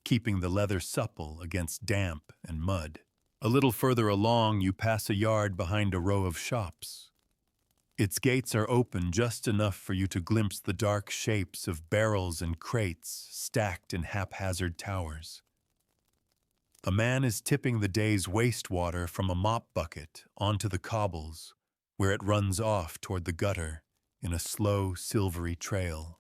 keeping the leather supple against damp and mud. A little further along, you pass a yard behind a row of shops. Its gates are open just enough for you to glimpse the dark shapes of barrels and crates stacked in haphazard towers. A man is tipping the day's wastewater from a mop bucket onto the cobbles, where it runs off toward the gutter in a slow, silvery trail.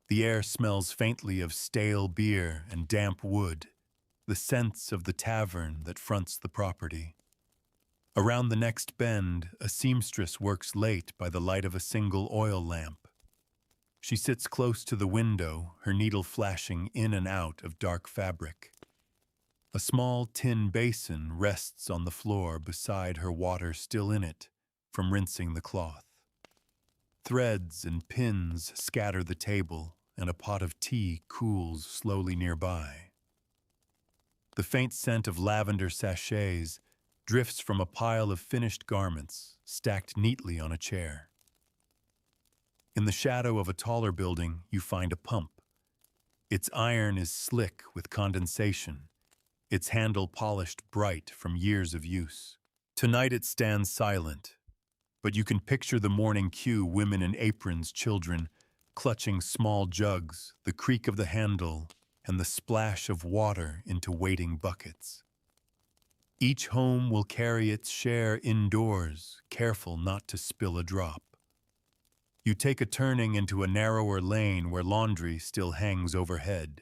The air smells faintly of stale beer and damp wood, the scents of the tavern that fronts the property. Around the next bend, a seamstress works late by the light of a single oil lamp. She sits close to the window, her needle flashing in and out of dark fabric. A small tin basin rests on the floor beside her, water still in it from rinsing the cloth. Threads and pins scatter the table, and a pot of tea cools slowly nearby. The faint scent of lavender sachets drifts from a pile of finished garments stacked neatly on a chair. In the shadow of a taller building, you find a pump. Its iron is slick with condensation, its handle polished bright from years of use. Tonight it stands silent, but you can picture the morning queue, women in aprons, children clutching small jugs, the creak of the handle, and the splash of water into waiting buckets. Each home will carry its share indoors, careful not to spill a drop. You take a turning into a narrower lane where laundry still hangs overhead.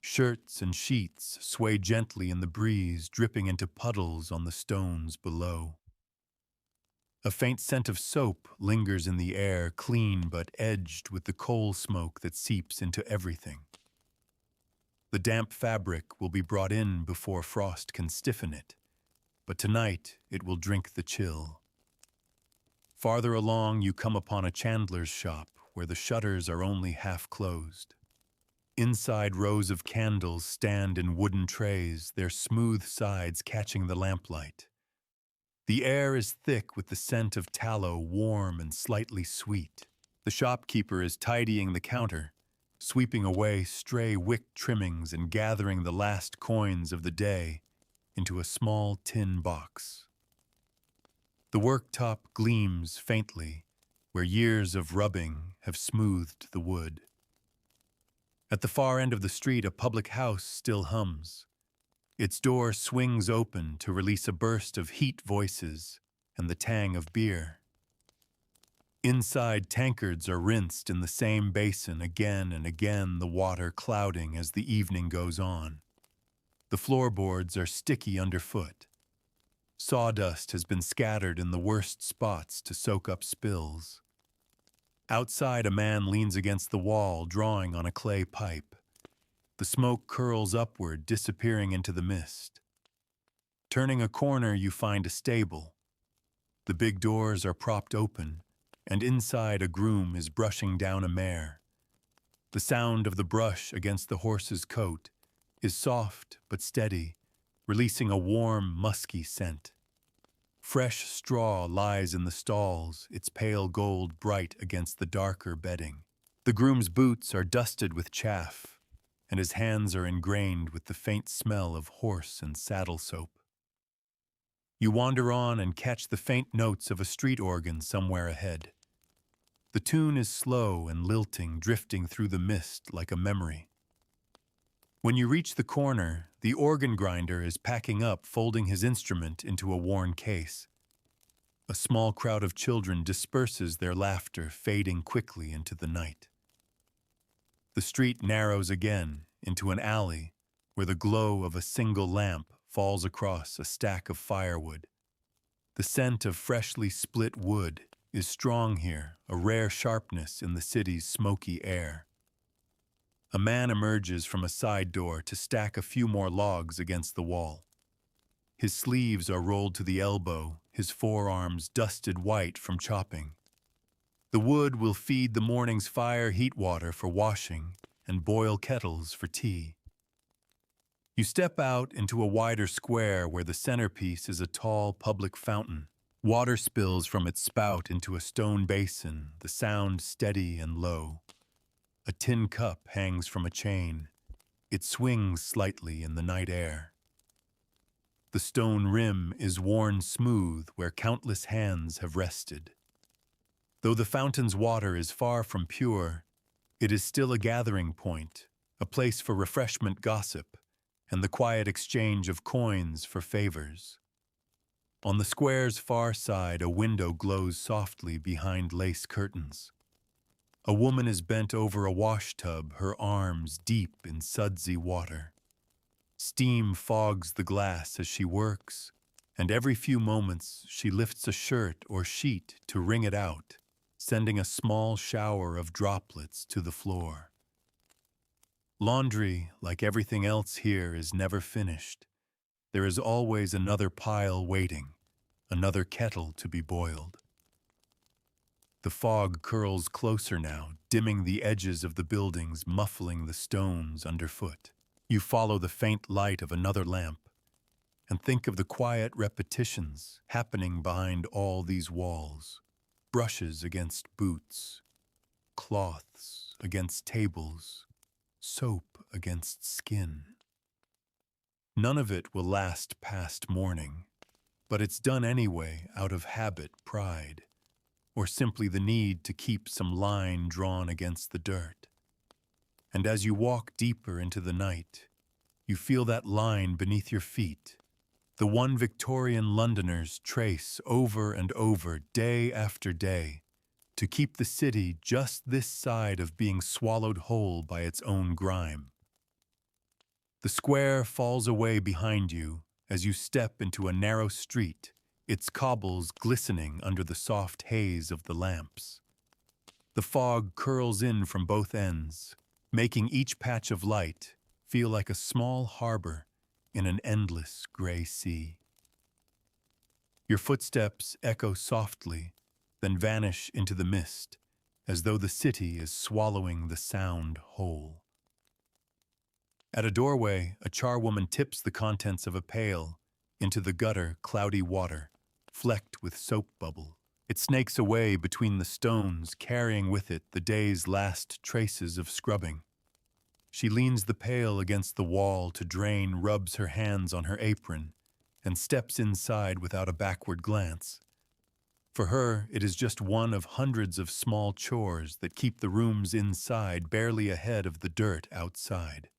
Shirts and sheets sway gently in the breeze, dripping into puddles on the stones below. A faint scent of soap lingers in the air, clean but edged with the coal smoke that seeps into everything. The damp fabric will be brought in before frost can stiffen it, but tonight it will drink the chill. Farther along, you come upon a chandler's shop where the shutters are only half closed. Inside, rows of candles stand in wooden trays, their smooth sides catching the lamplight. The air is thick with the scent of tallow, warm and slightly sweet. The shopkeeper is tidying the counter, sweeping away stray wick trimmings and gathering the last coins of the day into a small tin box. The worktop gleams faintly, where years of rubbing have smoothed the wood. At the far end of the street, a public house still hums. Its door swings open to release a burst of heat voices and the tang of beer. Inside, tankards are rinsed in the same basin again and again, the water clouding as the evening goes on. The floorboards are sticky underfoot. Sawdust has been scattered in the worst spots to soak up spills. Outside, a man leans against the wall, drawing on a clay pipe. The smoke curls upward, disappearing into the mist. Turning a corner, you find a stable. The big doors are propped open, and inside a groom is brushing down a mare. The sound of the brush against the horse's coat is soft but steady, releasing a warm, musky scent. Fresh straw lies in the stalls, its pale gold bright against the darker bedding. The groom's boots are dusted with chaff, and his hands are ingrained with the faint smell of horse and saddle soap. You wander on and catch the faint notes of a street organ somewhere ahead. The tune is slow and lilting, drifting through the mist like a memory. When you reach the corner, the organ grinder is packing up, folding his instrument into a worn case. A small crowd of children disperses, their laughter fading quickly into the night. The street narrows again into an alley where the glow of a single lamp falls across a stack of firewood. The scent of freshly split wood is strong here, a rare sharpness in the city's smoky air. A man emerges from a side door to stack a few more logs against the wall. His sleeves are rolled to the elbow, his forearms dusted white from chopping. The wood will feed the morning's fire, heat water for washing, and boil kettles for tea. You step out into a wider square where the centerpiece is a tall public fountain. Water spills from its spout into a stone basin, the sound steady and low. A tin cup hangs from a chain. It swings slightly in the night air. The stone rim is worn smooth where countless hands have rested. Though the fountain's water is far from pure, it is still a gathering point, a place for refreshment, gossip, and the quiet exchange of coins for favors. On the square's far side, a window glows softly behind lace curtains. A woman is bent over a wash tub, her arms deep in sudsy water. Steam fogs the glass as she works, and every few moments she lifts a shirt or sheet to wring it out, sending a small shower of droplets to the floor. Laundry, like everything else here, is never finished. There is always another pile waiting, another kettle to be boiled. The fog curls closer now, dimming the edges of the buildings, muffling the stones underfoot. You follow the faint light of another lamp and think of the quiet repetitions happening behind all these walls. Brushes against boots, cloths against tables, soap against skin. None of it will last past morning, but it's done anyway out of habit, pride, or simply the need to keep some line drawn against the dirt. And as you walk deeper into the night, you feel that line beneath your feet, the one Victorian Londoners trace over and over, day after day, to keep the city just this side of being swallowed whole by its own grime. The square falls away behind you as you step into a narrow street, its cobbles glistening under the soft haze of the lamps. The fog curls in from both ends, making each patch of light feel like a small harbor in an endless gray sea. Your footsteps echo softly, then vanish into the mist, as though the city is swallowing the sound whole. At a doorway, a charwoman tips the contents of a pail into the gutter, cloudy water, flecked with soap bubble. It snakes away between the stones, carrying with it the day's last traces of scrubbing. She leans the pail against the wall to drain, rubs her hands on her apron, and steps inside without a backward glance. For her, it is just one of hundreds of small chores that keep the rooms inside barely ahead of the dirt outside.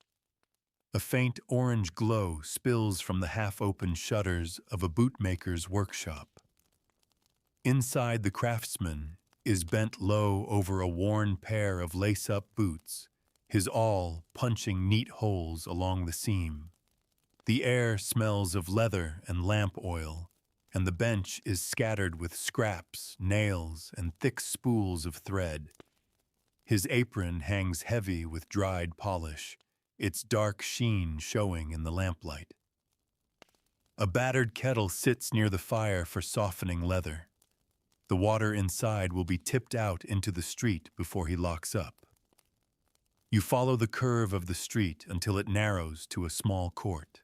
A faint orange glow spills from the half-open shutters of a bootmaker's workshop. Inside, the craftsman is bent low over a worn pair of lace-up boots, his awl punching neat holes along the seam. The air smells of leather and lamp oil, and the bench is scattered with scraps, nails, and thick spools of thread. His apron hangs heavy with dried polish, its dark sheen showing in the lamplight. A battered kettle sits near the fire for softening leather. The water inside will be tipped out into the street before he locks up. You follow the curve of the street until it narrows to a small court.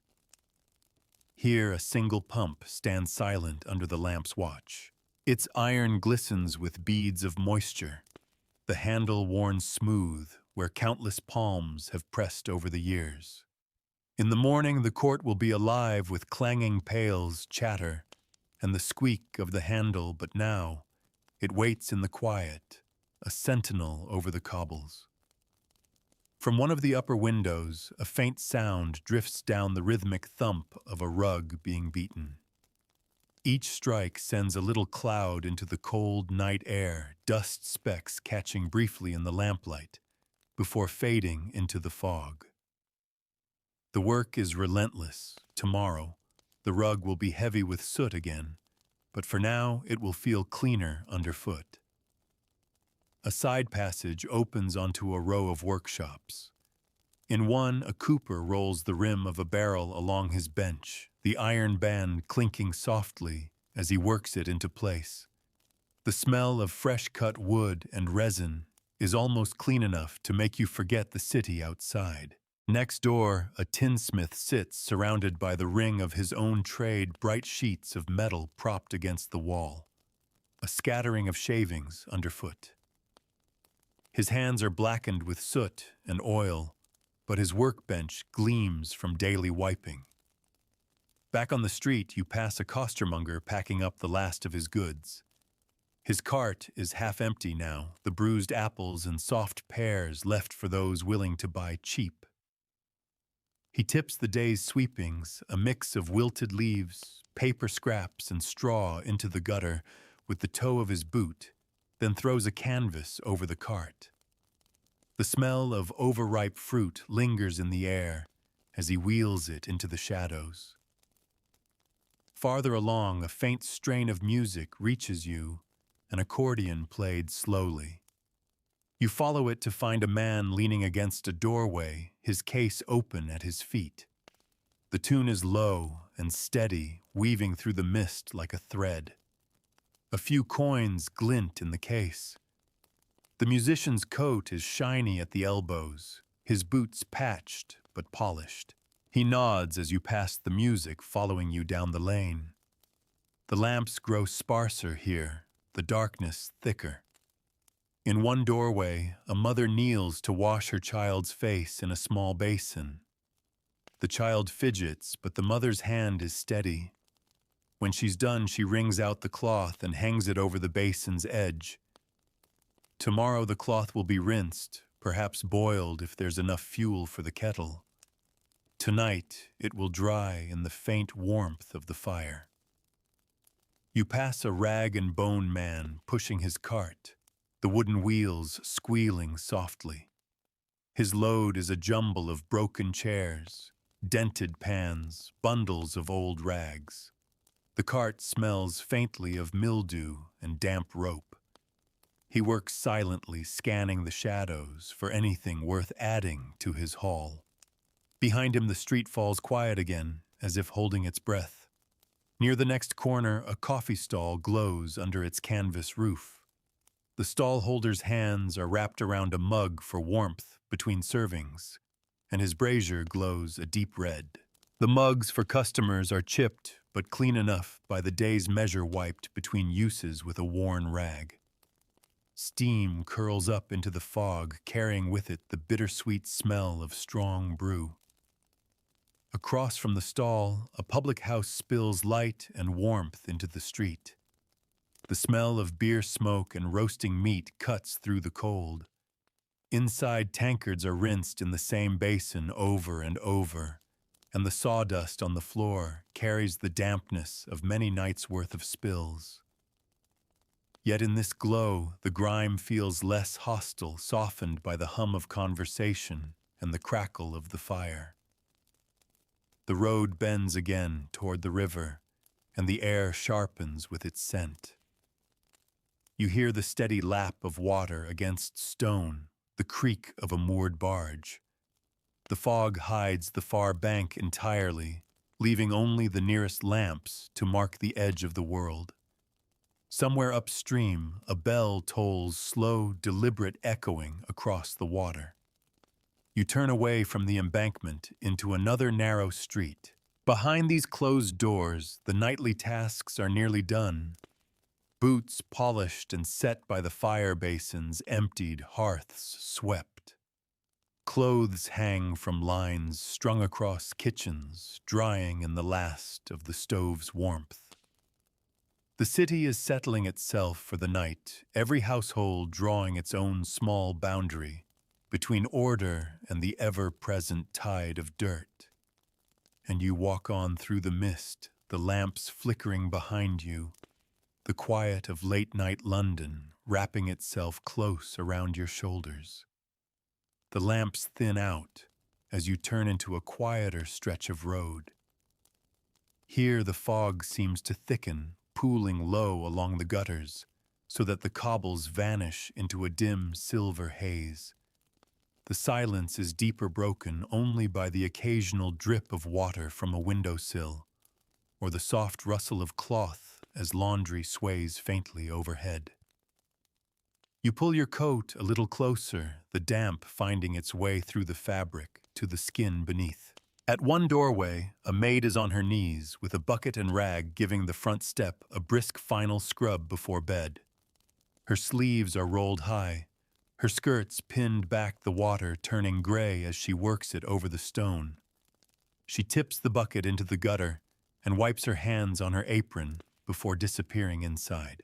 Here, a single pump stands silent under the lamp's watch. Its iron glistens with beads of moisture, the handle worn smooth where countless palms have pressed over the years. In the morning, the court will be alive with clanging pails, chatter, and the squeak of the handle, but now it waits in the quiet, a sentinel over the cobbles. From one of the upper windows, a faint sound drifts down the rhythmic thump of a rug being beaten. Each strike sends a little cloud into the cold night air, dust specks catching briefly in the lamplight, before fading into the fog. The work is relentless. Tomorrow, the rug will be heavy with soot again, but for now it will feel cleaner underfoot. A side passage opens onto a row of workshops. In one, a cooper rolls the rim of a barrel along his bench, the iron band clinking softly as he works it into place. The smell of fresh-cut wood and resin is almost clean enough to make you forget the city outside. Next door, a tinsmith sits surrounded by the ring of his own trade, bright sheets of metal propped against the wall, a scattering of shavings underfoot. His hands are blackened with soot and oil, but his workbench gleams from daily wiping. Back on the street, you pass a costermonger packing up the last of his goods. His cart is half empty now, the bruised apples and soft pears left for those willing to buy cheap. He tips the day's sweepings, a mix of wilted leaves, paper scraps, and straw into the gutter with the toe of his boot, then throws a canvas over the cart. The smell of overripe fruit lingers in the air, as he wheels it into the shadows. Farther along, a faint strain of music reaches you, an accordion played slowly. You follow it to find a man leaning against a doorway, his case open at his feet. The tune is low and steady, weaving through the mist like a thread. A few coins glint in the case. The musician's coat is shiny at the elbows, his boots patched but polished. He nods as you pass the music, following you down the lane. The lamps grow sparser here, the darkness thicker. In one doorway, a mother kneels to wash her child's face in a small basin. The child fidgets, but the mother's hand is steady. When she's done, she wrings out the cloth and hangs it over the basin's edge. Tomorrow the cloth will be rinsed, perhaps boiled if there's enough fuel for the kettle. Tonight it will dry in the faint warmth of the fire. You pass a rag and bone man pushing his cart, the wooden wheels squealing softly. His load is a jumble of broken chairs, dented pans, bundles of old rags. The cart smells faintly of mildew and damp rope. He works silently, scanning the shadows for anything worth adding to his haul. Behind him the street falls quiet again, as if holding its breath. Near the next corner, a coffee stall glows under its canvas roof. The stall holder's hands are wrapped around a mug for warmth between servings, and his brazier glows a deep red. The mugs for customers are chipped but clean enough by the day's measure wiped between uses with a worn rag. Steam curls up into the fog, carrying with it the bittersweet smell of strong brew. Across from the stall, a public house spills light and warmth into the street. The smell of beer smoke and roasting meat cuts through the cold. Inside, tankards are rinsed in the same basin over and over, and the sawdust on the floor carries the dampness of many nights' worth of spills. Yet in this glow, the grime feels less hostile, softened by the hum of conversation and the crackle of the fire. The road bends again toward the river, and the air sharpens with its scent. You hear the steady lap of water against stone, the creak of a moored barge. The fog hides the far bank entirely, leaving only the nearest lamps to mark the edge of the world. Somewhere upstream, a bell tolls slow, deliberate echoing across the water. You turn away from the embankment into another narrow street. Behind these closed doors, the nightly tasks are nearly done. Boots polished and set by the fire basins, emptied, hearths swept. Clothes hang from lines strung across kitchens, drying in the last of the stove's warmth. The city is settling itself for the night, every household drawing its own small boundary between order and the ever-present tide of dirt. And you walk on through the mist, the lamps flickering behind you, the quiet of late-night London wrapping itself close around your shoulders. The lamps thin out as you turn into a quieter stretch of road. Here the fog seems to thicken, pooling low along the gutters, so that the cobbles vanish into a dim silver haze. The silence is deeper broken only by the occasional drip of water from a windowsill, or the soft rustle of cloth as laundry sways faintly overhead. You pull your coat a little closer, the damp finding its way through the fabric to the skin beneath. At one doorway, a maid is on her knees with a bucket and rag, giving the front step a brisk final scrub before bed. Her sleeves are rolled high, her skirts pinned back, the water turning gray as she works it over the stone. She tips the bucket into the gutter and wipes her hands on her apron before disappearing inside.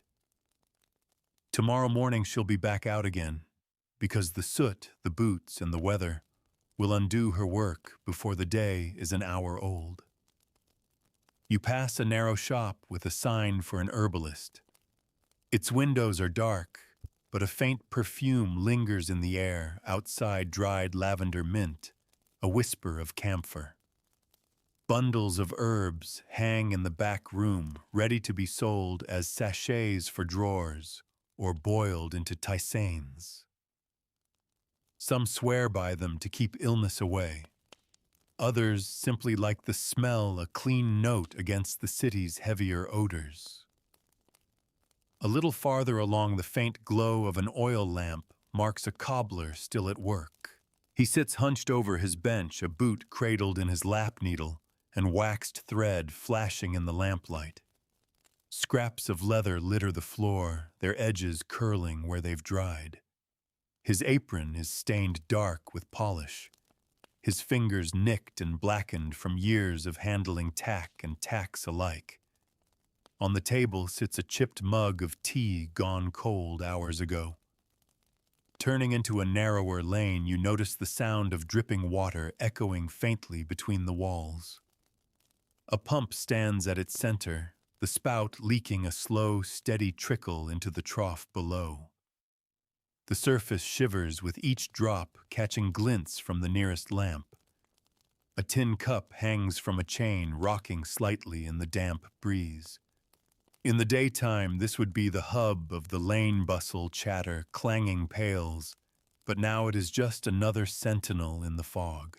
Tomorrow morning she'll be back out again, because the soot, the boots, and the weather will undo her work before the day is an hour old. You pass a narrow shop with a sign for an herbalist. Its windows are dark, but a faint perfume lingers in the air, outside dried lavender mint, a whisper of camphor. Bundles of herbs hang in the back room, ready to be sold as sachets for drawers or boiled into tisanes. Some swear by them to keep illness away. Others simply like the smell, a clean note against the city's heavier odors. A little farther along, the faint glow of an oil lamp marks a cobbler still at work. He sits hunched over his bench, a boot cradled in his lap needle, and waxed thread flashing in the lamplight. Scraps of leather litter the floor, their edges curling where they've dried. His apron is stained dark with polish, his fingers nicked and blackened from years of handling tack and tacks alike. On the table sits a chipped mug of tea gone cold hours ago. Turning into a narrower lane, you notice the sound of dripping water echoing faintly between the walls. A pump stands at its center, the spout leaking a slow, steady trickle into the trough below. The surface shivers with each drop, catching glints from the nearest lamp. A tin cup hangs from a chain, rocking slightly in the damp breeze. In the daytime, this would be the hub of the lane bustle, chatter, clanging pails, but now it is just another sentinel in the fog.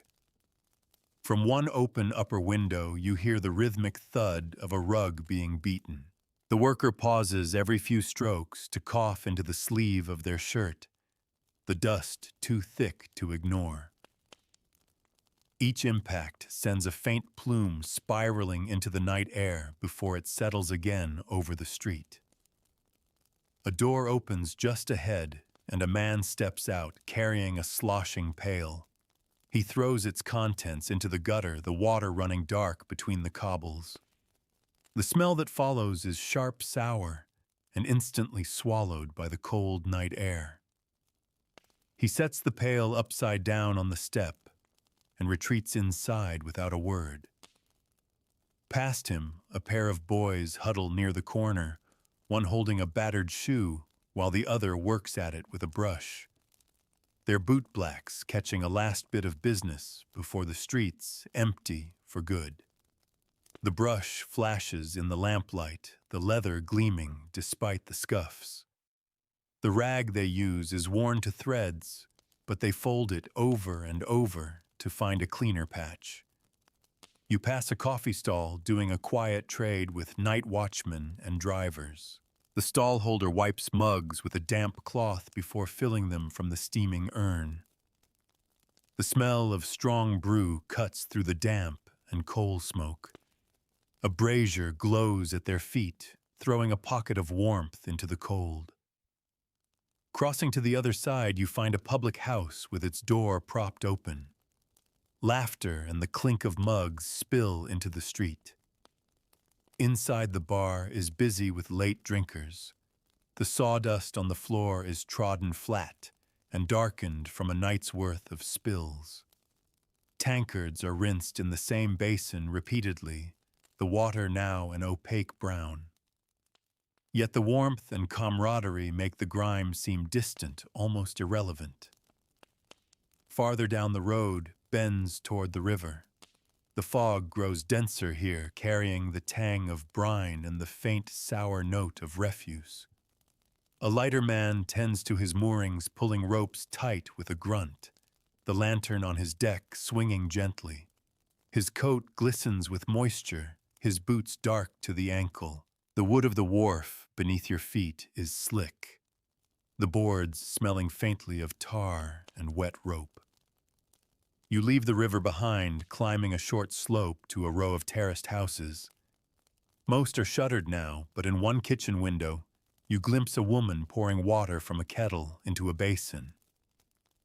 From one open upper window, you hear the rhythmic thud of a rug being beaten. The worker pauses every few strokes to cough into the sleeve of their shirt, the dust too thick to ignore. Each impact sends a faint plume spiraling into the night air before it settles again over the street. A door opens just ahead, and a man steps out carrying a sloshing pail. He throws its contents into the gutter, the water running dark between the cobbles. The smell that follows is sharp sour and instantly swallowed by the cold night air. He sets the pail upside down on the step and retreats inside without a word. Past him, a pair of boys huddle near the corner, one holding a battered shoe while the other works at it with a brush. Their bootblacks catching a last bit of business before the streets empty for good. The brush flashes in the lamplight, the leather gleaming despite the scuffs. The rag they use is worn to threads, but they fold it over and over to find a cleaner patch. You pass a coffee stall doing a quiet trade with night watchmen and drivers. The stallholder wipes mugs with a damp cloth before filling them from the steaming urn. The smell of strong brew cuts through the damp and coal smoke. A brazier glows at their feet, throwing a pocket of warmth into the cold. Crossing to the other side, you find a public house with its door propped open. Laughter and the clink of mugs spill into the street. Inside the bar is busy with late drinkers. The sawdust on the floor is trodden flat and darkened from a night's worth of spills. Tankards are rinsed in the same basin repeatedly, the water now an opaque brown. Yet the warmth and camaraderie make the grime seem distant, almost irrelevant. Farther down the road, bends toward the river. The fog grows denser here, carrying the tang of brine and the faint, sour note of refuse. A lighter man tends to his moorings, pulling ropes tight with a grunt, the lantern on his deck swinging gently. His coat glistens with moisture, his boots dark to the ankle. The wood of the wharf beneath your feet is slick, the boards smelling faintly of tar and wet rope. You leave the river behind, climbing a short slope to a row of terraced houses. Most are shuttered now, but in one kitchen window, you glimpse a woman pouring water from a kettle into a basin.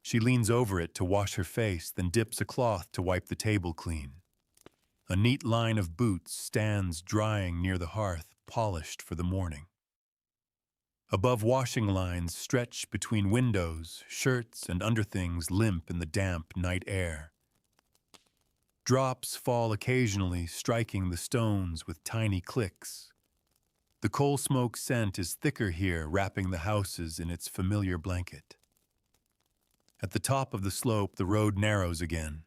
She leans over it to wash her face, then dips a cloth to wipe the table clean. A neat line of boots stands drying near the hearth, polished for the morning. Above washing lines stretch between windows, shirts and underthings limp in the damp night air. Drops fall occasionally, striking the stones with tiny clicks. The coal smoke scent is thicker here, wrapping the houses in its familiar blanket. At the top of the slope, the road narrows again.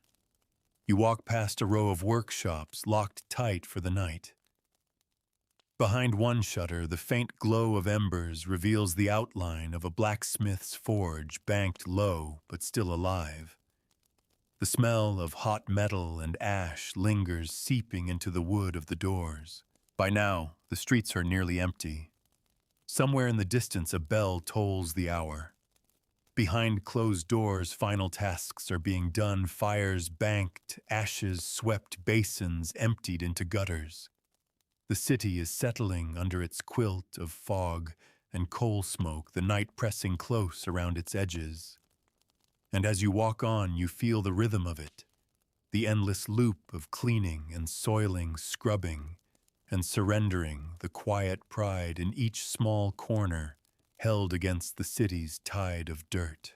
You walk past a row of workshops locked tight for the night. Behind one shutter, the faint glow of embers reveals the outline of a blacksmith's forge banked low but still alive. The smell of hot metal and ash lingers, seeping into the wood of the doors. By now, the streets are nearly empty. Somewhere in the distance, a bell tolls the hour. Behind closed doors, final tasks are being done, fires banked, ashes swept, basins emptied into gutters. The city is settling under its quilt of fog and coal smoke, the night pressing close around its edges. And as you walk on, you feel the rhythm of it, the endless loop of cleaning and soiling, scrubbing, and surrendering, the quiet pride in each small corner held against the city's tide of dirt.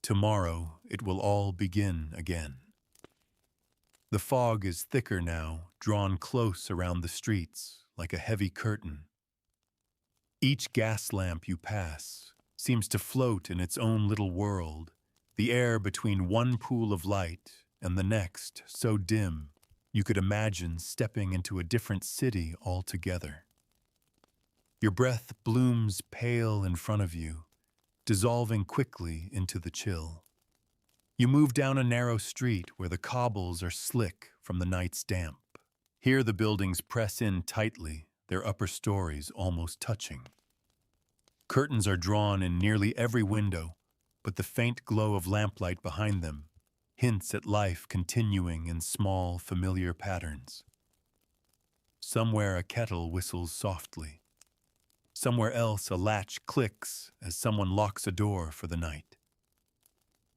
Tomorrow it will all begin again. The fog is thicker now, drawn close around the streets like a heavy curtain. Each gas lamp you pass seems to float in its own little world, the air between one pool of light and the next so dim you could imagine stepping into a different city altogether. Your breath blooms pale in front of you, dissolving quickly into the chill. You move down a narrow street where the cobbles are slick from the night's damp. Here the buildings press in tightly, their upper stories almost touching. Curtains are drawn in nearly every window, but the faint glow of lamplight behind them hints at life continuing in small, familiar patterns. Somewhere a kettle whistles softly. Somewhere else a latch clicks as someone locks a door for the night.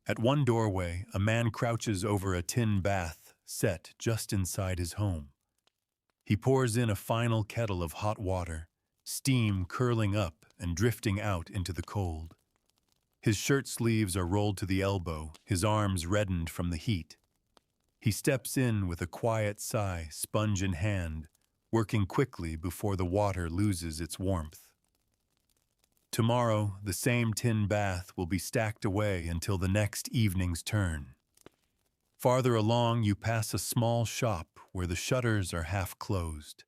At one doorway, a man crouches over a tin bath set just inside his home. He pours in a final kettle of hot water, steam curling up and drifting out into the cold. His shirt sleeves are rolled to the elbow, his arms reddened from the heat. He steps in with a quiet sigh, sponge in hand, working quickly before the water loses its warmth. Tomorrow, the same tin bath will be stacked away until the next evening's turn. Farther along, you pass a small shop where the shutters are half closed.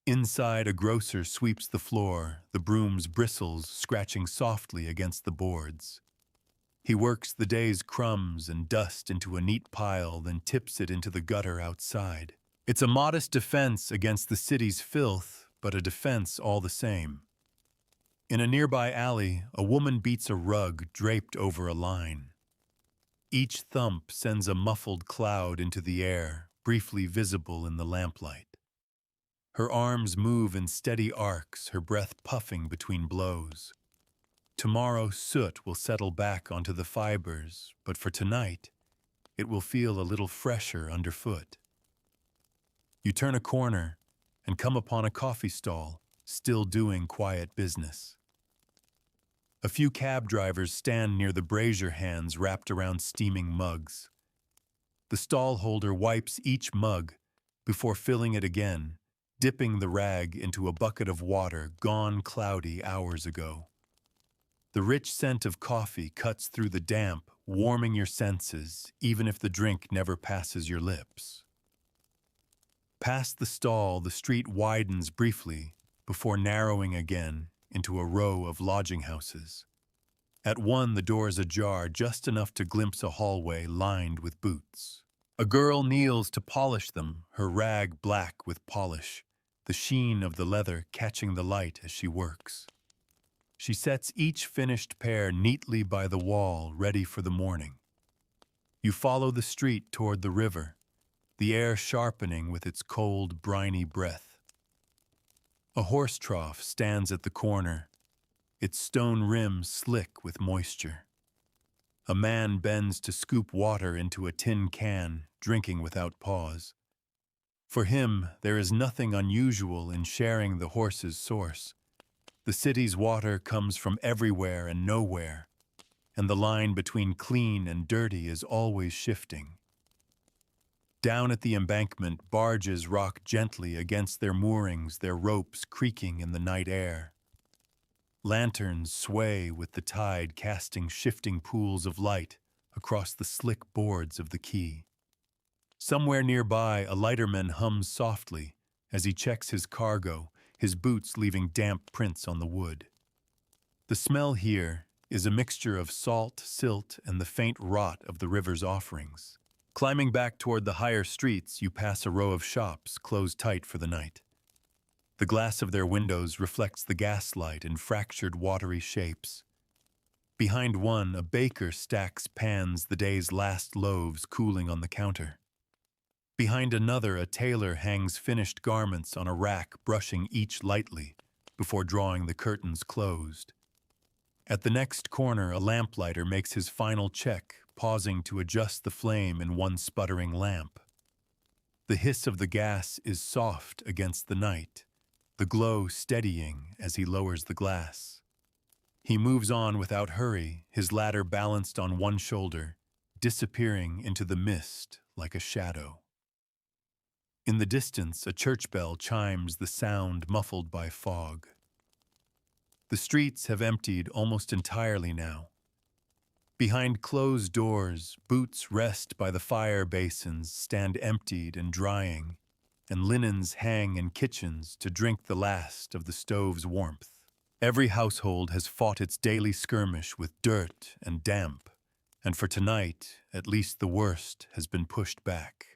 Inside, a grocer sweeps the floor, the broom's bristles scratching softly against the boards. He works the day's crumbs and dust into a neat pile, then tips it into the gutter outside. It's a modest defense against the city's filth, but a defense all the same. In a nearby alley, a woman beats a rug draped over a line. Each thump sends a muffled cloud into the air, briefly visible in the lamplight. Her arms move in steady arcs, her breath puffing between blows. Tomorrow, soot will settle back onto the fibers, but for tonight, it will feel a little fresher underfoot. You turn a corner and come upon a coffee stall, still doing quiet business. A few cab drivers stand near the brazier hands wrapped around steaming mugs. The stall holder wipes each mug before filling it again, dipping the rag into a bucket of water gone cloudy hours ago. The rich scent of coffee cuts through the damp, warming your senses, even if the drink never passes your lips. Past the stall, the street widens briefly before narrowing again into a row of lodging houses. At one, the door is ajar, just enough to glimpse a hallway lined with boots. A girl kneels to polish them, her rag black with polish, the sheen of the leather catching the light as she works. She sets each finished pair neatly by the wall, ready for the morning. You follow the street toward the river, the air sharpening with its cold, briny breath. A horse trough stands at the corner, its stone rim slick with moisture. A man bends to scoop water into a tin can, drinking without pause. For him, there is nothing unusual in sharing the horse's source. The city's water comes from everywhere and nowhere, and the line between clean and dirty is always shifting. Down at the embankment, barges rock gently against their moorings, their ropes creaking in the night air. Lanterns sway with the tide, casting shifting pools of light across the slick boards of the quay. Somewhere nearby, a lighterman hums softly as he checks his cargo, his boots leaving damp prints on the wood. The smell here is a mixture of salt, silt, and the faint rot of the river's offerings. Climbing back toward the higher streets, you pass a row of shops closed tight for the night. The glass of their windows reflects the gaslight in fractured, watery shapes. Behind one, a baker stacks pans the day's last loaves cooling on the counter. Behind another, a tailor hangs finished garments on a rack, brushing each lightly before drawing the curtains closed. At the next corner, a lamplighter makes his final check, pausing to adjust the flame in one sputtering lamp. The hiss of the gas is soft against the night, the glow steadying as he lowers the glass. He moves on without hurry, his ladder balanced on one shoulder, disappearing into the mist like a shadow. In the distance, a church bell chimes, the sound muffled by fog. The streets have emptied almost entirely now. Behind closed doors, boots rest by the fire basins, stand emptied and drying, and linens hang in kitchens to drink the last of the stove's warmth. Every household has fought its daily skirmish with dirt and damp, and for tonight, at least the worst has been pushed back.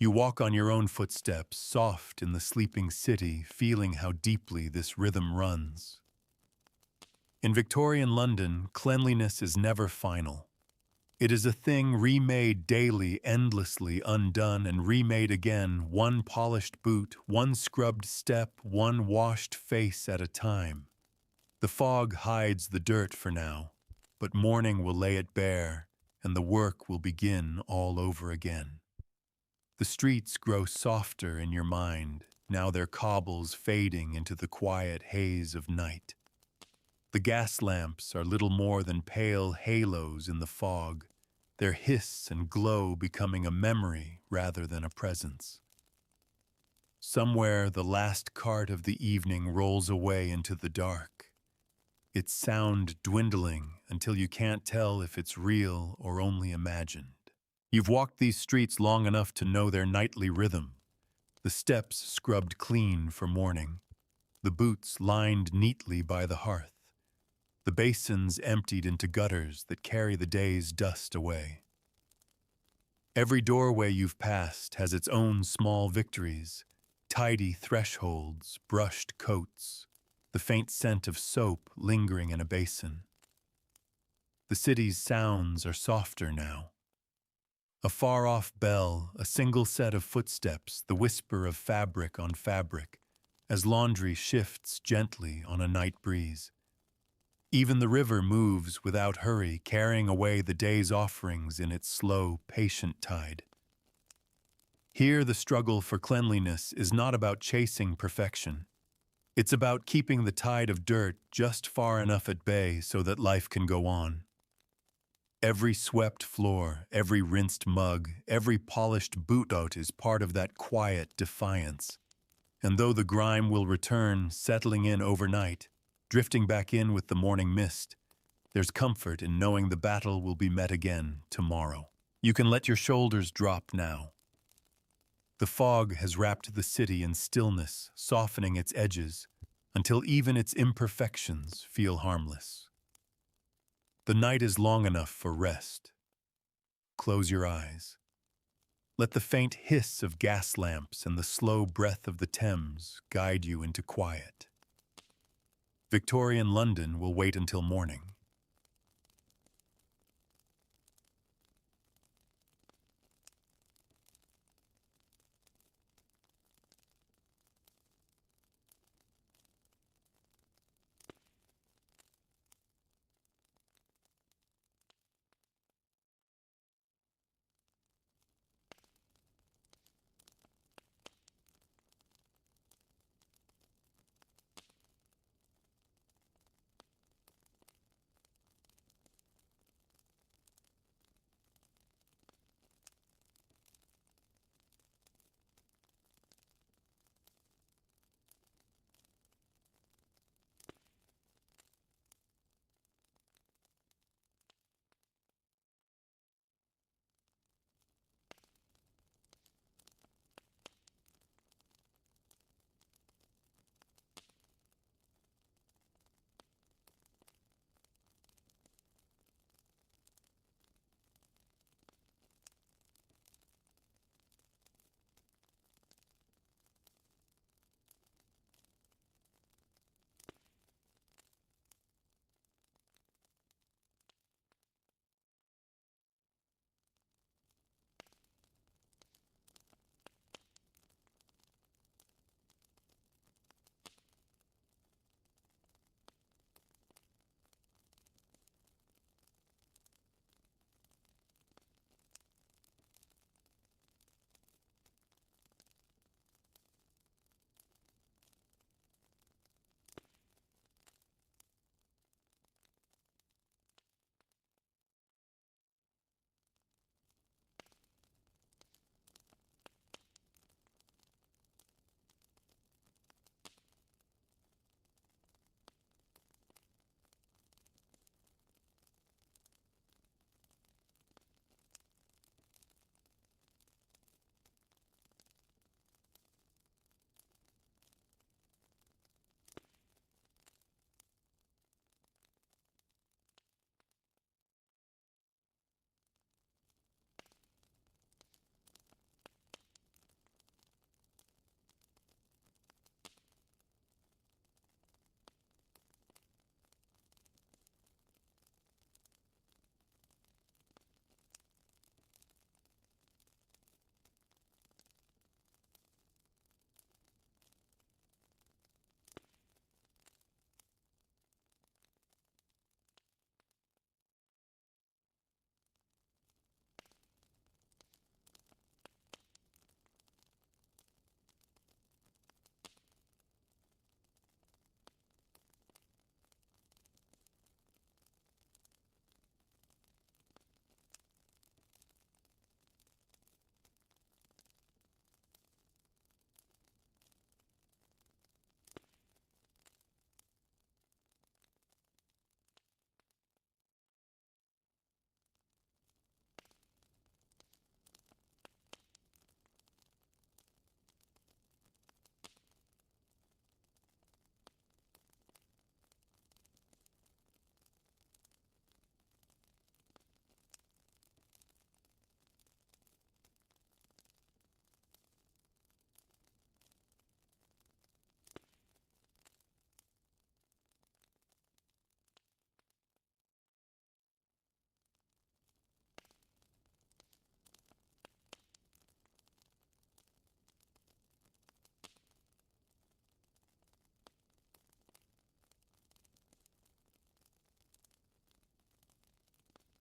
You walk on your own footsteps, soft in the sleeping city, feeling how deeply this rhythm runs. In Victorian London, cleanliness is never final. It is a thing remade daily, endlessly undone and remade again, one polished boot, one scrubbed step, one washed face at a time. The fog hides the dirt for now, but morning will lay it bare, and the work will begin all over again. The streets grow softer in your mind, now their cobbles fading into the quiet haze of night. The gas lamps are little more than pale halos in the fog, their hiss and glow becoming a memory rather than a presence. Somewhere the last cart of the evening rolls away into the dark, its sound dwindling until you can't tell if it's real or only imagined. You've walked these streets long enough to know their nightly rhythm, the steps scrubbed clean for morning, the boots lined neatly by the hearth, the basins emptied into gutters that carry the day's dust away. Every doorway you've passed has its own small victories, tidy thresholds, brushed coats, the faint scent of soap lingering in a basin. The city's sounds are softer now. A far-off bell, a single set of footsteps, the whisper of fabric on fabric, as laundry shifts gently on a night breeze. Even the river moves without hurry, carrying away the day's offerings in its slow, patient tide. Here, the struggle for cleanliness is not about chasing perfection. It's about keeping the tide of dirt just far enough at bay so that life can go on. Every swept floor, every rinsed mug, every polished boot-out is part of that quiet defiance. And though the grime will return, settling in overnight, drifting back in with the morning mist, there's comfort in knowing the battle will be met again tomorrow. You can let your shoulders drop now. The fog has wrapped the city in stillness, softening its edges, until even its imperfections feel harmless. The night is long enough for rest. Close your eyes. Let the faint hiss of gas lamps and the slow breath of the Thames guide you into quiet. Victorian London will wait until morning.